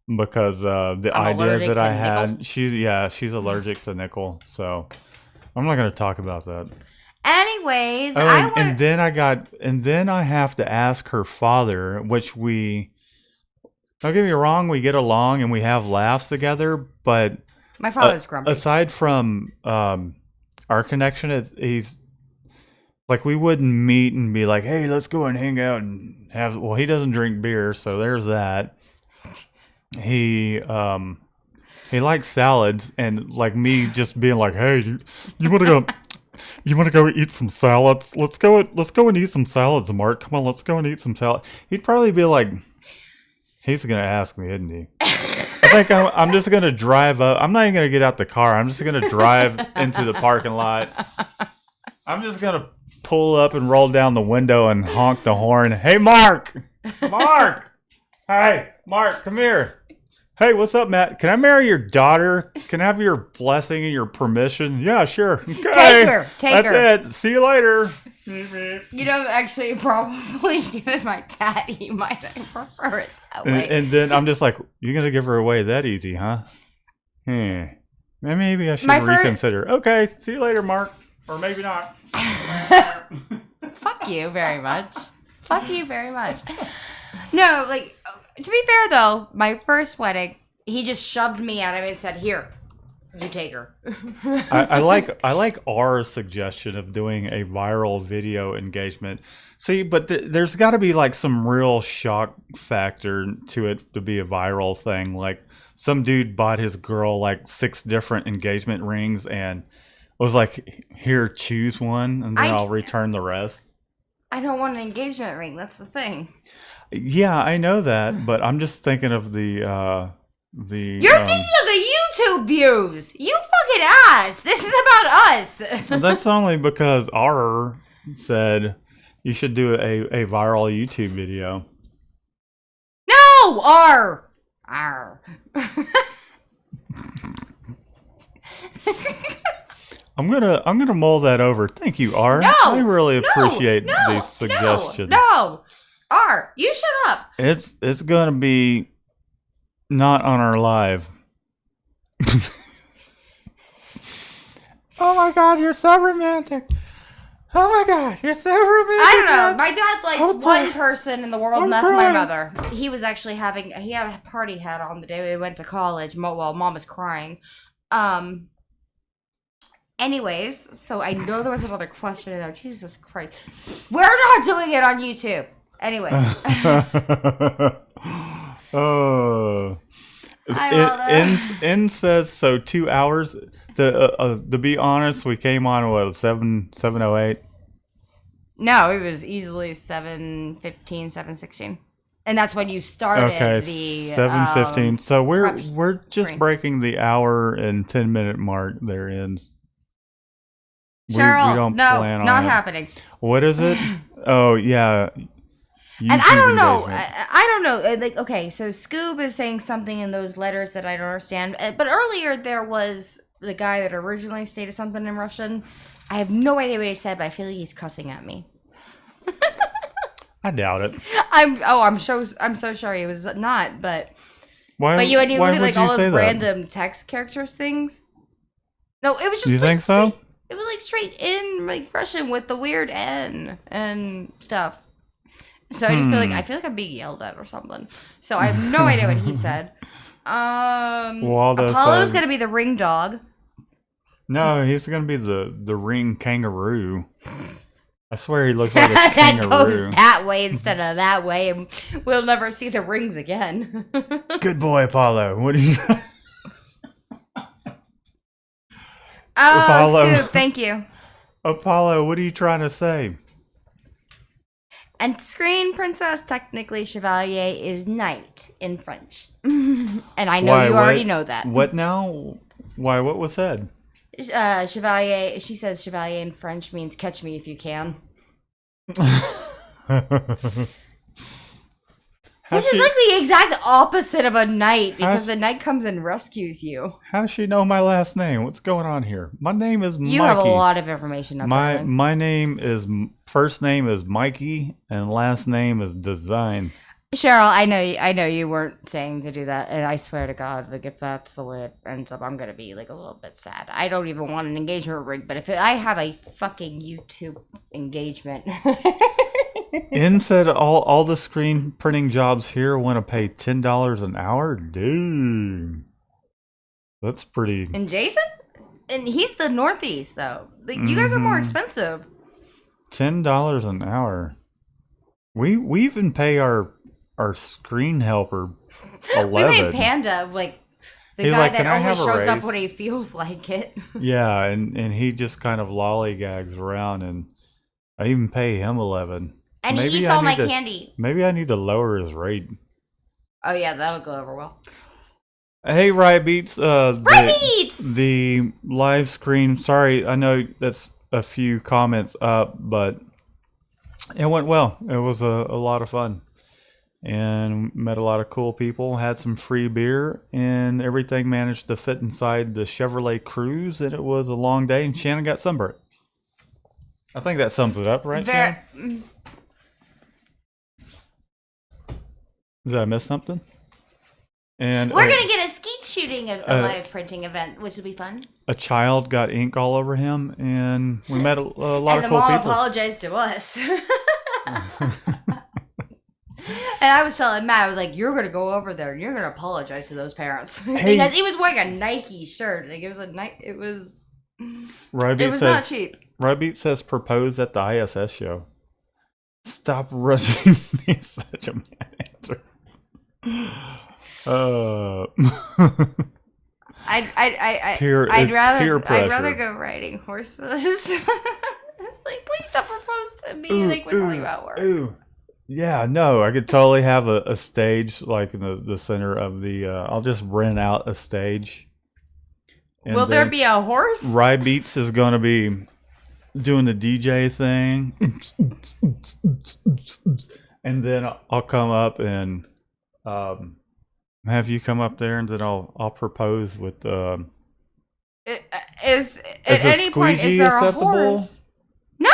[SPEAKER 1] because the idea that I had. She's allergic to nickel, so I'm not going to talk about that.
[SPEAKER 2] Anyways,
[SPEAKER 1] and then I have to ask her father, which we. Don't get me wrong, we get along and we have laughs together, but
[SPEAKER 2] my father's grumpy.
[SPEAKER 1] Aside from our connection is he's like we wouldn't meet and be like, hey, let's go and hang out and have. Well, he doesn't drink beer, so there's that. He likes salads, and like me just being like, hey, you want to go? You want to go eat some salads? Let's go and eat some salads, Mark. Come on, let's go and eat some salad. He'd probably be like, he's gonna ask me, isn't he? I think I'm just gonna drive up. I'm not even gonna get out the car. I'm just gonna drive into the parking lot. I'm just gonna pull up and roll down the window and honk the horn. Hey, Mark! Mark! Hey, Mark, come here. Hey, what's up, Matt? Can I marry your daughter? Can I have your blessing and your permission? Yeah, sure. Okay.
[SPEAKER 2] Take her.
[SPEAKER 1] That's it. See you later.
[SPEAKER 2] You know, actually, probably given my dad, he might prefer it that way.
[SPEAKER 1] And then I'm just like, you're going to give her away that easy, huh? Maybe I should reconsider. Okay, see you later, Mark. Or maybe not.
[SPEAKER 2] Fuck you very much. Fuck you very much. No, like, to be fair, though, my first wedding, he just shoved me at him and said, here, you take her.
[SPEAKER 1] I like our suggestion of doing a viral video engagement. See, but there's got to be like some real shock factor to it to be a viral thing. Like some dude bought his girl like 6 different engagement rings and was like, here, choose one, and then I'll return the rest.
[SPEAKER 2] I don't want an engagement ring. That's the thing.
[SPEAKER 1] Yeah, I know that, but I'm just thinking of the
[SPEAKER 2] You're thinking of the YouTube views. You fucking ass. This is about us.
[SPEAKER 1] That's only because R said you should do a viral YouTube video.
[SPEAKER 2] No, R.
[SPEAKER 1] I'm gonna mull that over. Thank you, R.
[SPEAKER 2] No,
[SPEAKER 1] I really appreciate these suggestions.
[SPEAKER 2] No, R, you shut up.
[SPEAKER 1] It's gonna be not on our live. Oh my God, you're so romantic. Oh my God, you're so romantic.
[SPEAKER 2] I don't know. My dad liked one person in the world, and that's my mother. He was actually he had a party hat on the day we went to college. While Mom was crying. Anyways, so I know there was another question in there. Jesus Christ. We're not doing it on YouTube. Anyways.
[SPEAKER 1] Oh. N says so 2 hours. To be honest, we came on what 7:08.
[SPEAKER 2] No, it was easily 7:15, 7:16, and that's when you started.
[SPEAKER 1] Okay,
[SPEAKER 2] the
[SPEAKER 1] 7:15. So we're just
[SPEAKER 2] screen.
[SPEAKER 1] breaking the hour and 10-minute mark. There ends.
[SPEAKER 2] Cheryl,
[SPEAKER 1] we don't
[SPEAKER 2] no,
[SPEAKER 1] plan on
[SPEAKER 2] not
[SPEAKER 1] it.
[SPEAKER 2] happening.
[SPEAKER 1] What is it? Oh yeah.
[SPEAKER 2] And I don't know.
[SPEAKER 1] engagement.
[SPEAKER 2] I don't know. Like, okay, so Scoob is saying something in those letters that I don't understand. But earlier there was the guy that originally stated something in Russian. I have no idea what he said, but I feel like he's cussing at me.
[SPEAKER 1] I doubt it.
[SPEAKER 2] I'm so sure he was not, but
[SPEAKER 1] Why?
[SPEAKER 2] when you look
[SPEAKER 1] why
[SPEAKER 2] at like
[SPEAKER 1] would you
[SPEAKER 2] all
[SPEAKER 1] say
[SPEAKER 2] those
[SPEAKER 1] that?
[SPEAKER 2] random text characters things. No, it was just
[SPEAKER 1] You
[SPEAKER 2] like
[SPEAKER 1] think so?
[SPEAKER 2] It was like straight in like Russian with the weird N and stuff. So I just feel like I'm being yelled at or something. So I have no idea what he said.
[SPEAKER 1] Waldo
[SPEAKER 2] Apollo's
[SPEAKER 1] says-
[SPEAKER 2] gonna be the ring dog.
[SPEAKER 1] No, he's gonna be the ring kangaroo. I swear he looks like a
[SPEAKER 2] That
[SPEAKER 1] kangaroo.
[SPEAKER 2] goes that way instead of that way, and we'll never see the rings again.
[SPEAKER 1] Good boy, Apollo. What are you?
[SPEAKER 2] Oh,
[SPEAKER 1] Apollo.
[SPEAKER 2] Scoop, thank you.
[SPEAKER 1] Apollo, what are you trying to say?
[SPEAKER 2] And Screen Princess, technically Chevalier is knight in French. And I know
[SPEAKER 1] Why,
[SPEAKER 2] you
[SPEAKER 1] what?
[SPEAKER 2] already know that.
[SPEAKER 1] What now? Why? What was said?
[SPEAKER 2] Chevalier, she says Chevalier in French means catch me if you can. Which is like the exact opposite of a knight, because the knight comes and rescues you.
[SPEAKER 1] How does she know my last name? What's going on here? My name is Mikey.
[SPEAKER 2] You have a lot of information up there.
[SPEAKER 1] My name is first name is Mikey and last name is Design.
[SPEAKER 2] Cheryl, I know you weren't saying to do that, and I swear to God, like if that's the way it ends up, I'm gonna be like a little bit sad. I don't even want an engagement ring, but if I have a fucking YouTube engagement.
[SPEAKER 1] N said all the screen printing jobs here want to pay $10 an hour. Dude, that's pretty.
[SPEAKER 2] And Jason? And he's the Northeast, though. Like, you guys are more
[SPEAKER 1] Mhm.
[SPEAKER 2] expensive.
[SPEAKER 1] $10 an hour. We even pay our screen helper
[SPEAKER 2] We made
[SPEAKER 1] 11.
[SPEAKER 2] Panda, like, the
[SPEAKER 1] He's
[SPEAKER 2] guy
[SPEAKER 1] like,
[SPEAKER 2] that
[SPEAKER 1] "Can I
[SPEAKER 2] only
[SPEAKER 1] have a
[SPEAKER 2] shows up
[SPEAKER 1] raise?"
[SPEAKER 2] when he feels like it.
[SPEAKER 1] Yeah, and he just kind of lollygags around, and I even pay him 11.
[SPEAKER 2] And
[SPEAKER 1] Maybe
[SPEAKER 2] he eats
[SPEAKER 1] I
[SPEAKER 2] all my
[SPEAKER 1] need to-
[SPEAKER 2] candy.
[SPEAKER 1] Maybe I need to lower his rate.
[SPEAKER 2] Oh, yeah, that'll go over well.
[SPEAKER 1] Hey, Riot Beats.
[SPEAKER 2] Rabbits!
[SPEAKER 1] The live stream. Sorry, I know that's a few comments up, but it went well. It was a lot of fun, and met a lot of cool people. Had some free beer, and everything managed to fit inside the Chevrolet Cruze. And it was a long day, and Shannon got sunburnt. I think that sums it up, right, Shannon? Did I miss something? And
[SPEAKER 2] We're gonna get a skeet shooting a live printing event, which will be fun.
[SPEAKER 1] a child got ink all over him, and we met a lot
[SPEAKER 2] And
[SPEAKER 1] of
[SPEAKER 2] the
[SPEAKER 1] cool
[SPEAKER 2] mom
[SPEAKER 1] people.
[SPEAKER 2] apologized to us. And I was telling Matt, I was like, "You're gonna go over there and you're gonna apologize to those parents
[SPEAKER 1] Hey.
[SPEAKER 2] because he was wearing a Nike shirt. Like it was it was
[SPEAKER 1] Rybeat
[SPEAKER 2] not
[SPEAKER 1] says,
[SPEAKER 2] cheap."
[SPEAKER 1] Rybeat says propose at the ISS show. Stop rushing me, such a man answer.
[SPEAKER 2] I'd rather
[SPEAKER 1] pressure.
[SPEAKER 2] go riding horses. Like, please don't propose to me. Like, we're talking about work.
[SPEAKER 1] Ooh. Yeah, no, I could totally have a stage like in the center of the. I'll just rent out a stage. And
[SPEAKER 2] Will there
[SPEAKER 1] then
[SPEAKER 2] be a horse?
[SPEAKER 1] Rybeats is going to be doing the DJ thing, and then I'll come up and have you come up there, and then I'll propose with.
[SPEAKER 2] Is
[SPEAKER 1] Is
[SPEAKER 2] at
[SPEAKER 1] a
[SPEAKER 2] any point is
[SPEAKER 1] squeegee
[SPEAKER 2] there a
[SPEAKER 1] acceptable?
[SPEAKER 2] horse? No.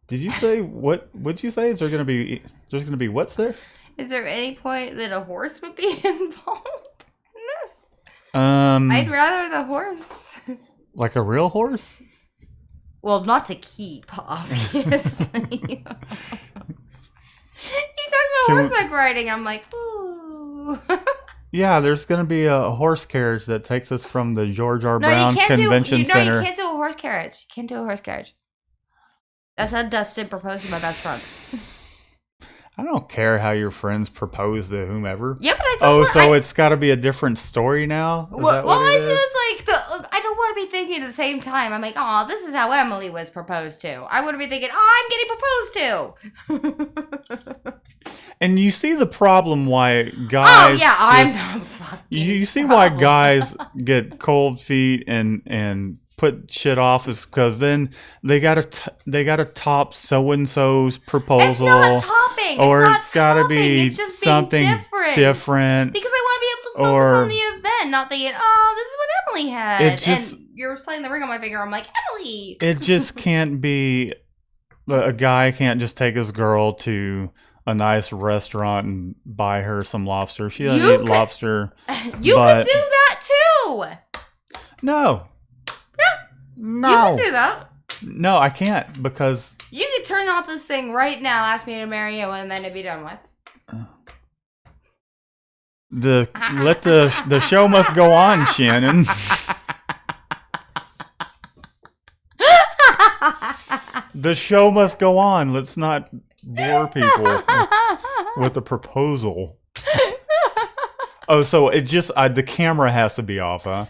[SPEAKER 1] Did you say what? What'd you say? Is there going to be? There's going to be what's there?
[SPEAKER 2] Is there any point that a horse would be involved in this?
[SPEAKER 1] Um,
[SPEAKER 2] I'd rather the horse.
[SPEAKER 1] like a real horse?
[SPEAKER 2] Well, not to keep, obviously. You talk about
[SPEAKER 1] Can we-
[SPEAKER 2] horseback riding. I'm like, ooh.
[SPEAKER 1] Yeah, there's going to be a horse carriage that takes us from the George R.
[SPEAKER 2] No,
[SPEAKER 1] Brown
[SPEAKER 2] you can't
[SPEAKER 1] Convention
[SPEAKER 2] do.
[SPEAKER 1] Center.
[SPEAKER 2] You can't do a horse carriage. You can't do a horse carriage. That's how Dustin proposed to my best friend.
[SPEAKER 1] I don't care how your friends propose to whomever.
[SPEAKER 2] Yeah, but I
[SPEAKER 1] Oh,
[SPEAKER 2] told
[SPEAKER 1] so it's got to be a different story now? Is
[SPEAKER 2] Well,
[SPEAKER 1] that what it
[SPEAKER 2] it's
[SPEAKER 1] is?
[SPEAKER 2] just like I don't want to be thinking at the same time. I'm like, oh, this is how Emily was proposed to. I want to be thinking, oh, I'm getting proposed to.
[SPEAKER 1] And you see the problem why guys.
[SPEAKER 2] Oh yeah,
[SPEAKER 1] just-
[SPEAKER 2] I'm. the fucking
[SPEAKER 1] You see why
[SPEAKER 2] problem.
[SPEAKER 1] guys get cold feet and put shit off is because then they gotta top so and so's proposal,
[SPEAKER 2] It's not topping.
[SPEAKER 1] or
[SPEAKER 2] it's not
[SPEAKER 1] it's gotta
[SPEAKER 2] topping.
[SPEAKER 1] be
[SPEAKER 2] It's just
[SPEAKER 1] something
[SPEAKER 2] being different. Because I want to be able to focus
[SPEAKER 1] Or-
[SPEAKER 2] on the event, not thinking, oh, this is what Emily had.
[SPEAKER 1] It just-
[SPEAKER 2] and you're sliding the ring on my finger. I'm like, Emily.
[SPEAKER 1] It just can't be. A guy can't just take his girl to a nice restaurant and buy her some lobster. She doesn't
[SPEAKER 2] You
[SPEAKER 1] eat
[SPEAKER 2] could-
[SPEAKER 1] lobster.
[SPEAKER 2] You
[SPEAKER 1] but-
[SPEAKER 2] could do that too.
[SPEAKER 1] No.
[SPEAKER 2] You
[SPEAKER 1] No.
[SPEAKER 2] could do that.
[SPEAKER 1] No, I can't because
[SPEAKER 2] You could turn off this thing right now, ask me to marry you, and then it'd be done with.
[SPEAKER 1] the show must go on, Shannon. The show must go on. Let's not bore people with a proposal. Oh, so it just the camera has to be off, huh?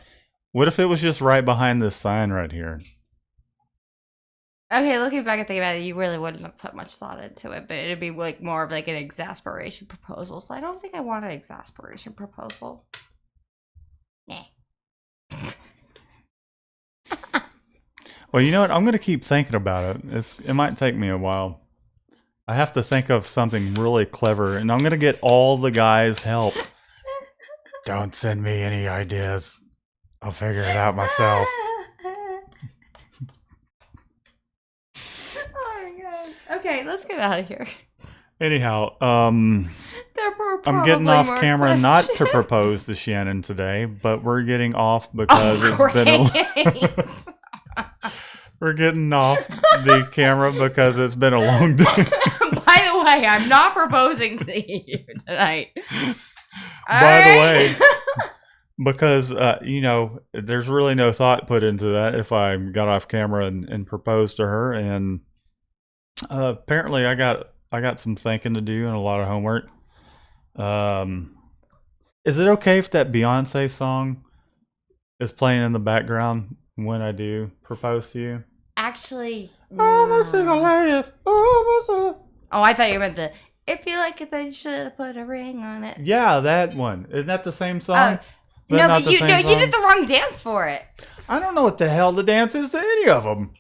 [SPEAKER 1] What if it was just right behind this sign right here?
[SPEAKER 2] Okay, looking back and thinking about it, you really wouldn't have put much thought into it, but it'd be like more of like an exasperation proposal. So I don't think I want an exasperation proposal. Nah.
[SPEAKER 1] Well, you know what? I'm going to keep thinking about it. It might take me a while. I have to think of something really clever, and I'm going to get all the guys' help. Don't send me any ideas. I'll figure it out myself.
[SPEAKER 2] Oh my god. Okay, let's get out of here.
[SPEAKER 1] Anyhow,
[SPEAKER 2] There were
[SPEAKER 1] I'm getting
[SPEAKER 2] probably
[SPEAKER 1] off
[SPEAKER 2] more
[SPEAKER 1] camera not to
[SPEAKER 2] questions.
[SPEAKER 1] propose to Shannon today, but we're getting off because it's been
[SPEAKER 2] Great.
[SPEAKER 1] we're getting off the camera because it's been a long day.
[SPEAKER 2] By the way, I'm not proposing to you tonight.
[SPEAKER 1] By the way, because there's really no thought put into that if I got off camera and proposed to her, and apparently I got some thinking to do and a lot of homework. Is it okay if that Beyonce song is playing in the background when I do propose to you?
[SPEAKER 2] Actually,
[SPEAKER 1] Almost the
[SPEAKER 2] no.
[SPEAKER 1] latest. Almost the...
[SPEAKER 2] Oh, I thought you meant the. If you like it, then you should have put a ring on it.
[SPEAKER 1] Yeah, that one. Isn't that the same song?
[SPEAKER 2] Oh,
[SPEAKER 1] Is that
[SPEAKER 2] no,
[SPEAKER 1] not
[SPEAKER 2] but
[SPEAKER 1] the
[SPEAKER 2] you
[SPEAKER 1] same
[SPEAKER 2] no, you
[SPEAKER 1] song?
[SPEAKER 2] did the wrong dance for it.
[SPEAKER 1] I don't know what the hell the dance is to any of them.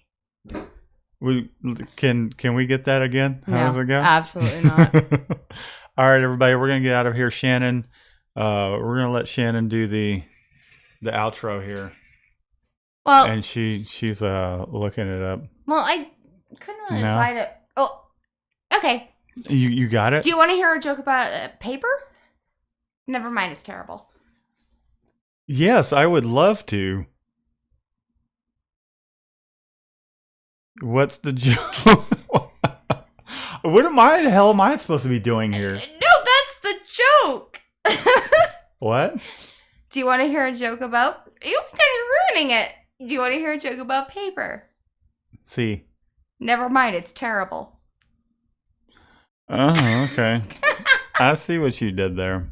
[SPEAKER 1] Can we get that again? How does it go?
[SPEAKER 2] Absolutely not.
[SPEAKER 1] All right, everybody, we're gonna get out of here. Shannon, we're gonna let Shannon do the outro here,
[SPEAKER 2] Well,
[SPEAKER 1] and she's looking it up.
[SPEAKER 2] well, I couldn't really
[SPEAKER 1] No?
[SPEAKER 2] decide it. Oh, okay.
[SPEAKER 1] You got it?
[SPEAKER 2] Do you want to hear a joke about paper? Never mind, it's terrible.
[SPEAKER 1] Yes, I would love to. What's the joke? The hell am I supposed to be doing here?
[SPEAKER 2] No, that's the joke.
[SPEAKER 1] What?
[SPEAKER 2] Do you want to hear a joke about? You're kind of ruining it. Do you want to hear a joke about paper?
[SPEAKER 1] See.
[SPEAKER 2] Never mind, it's terrible.
[SPEAKER 1] Oh, okay. I see what you did there.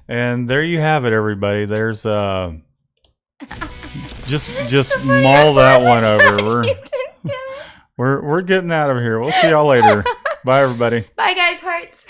[SPEAKER 1] And there you have it, everybody. There's just mull that one over. We're getting out of here. We'll see y'all later. Bye, everybody.
[SPEAKER 2] Bye, guys, hearts.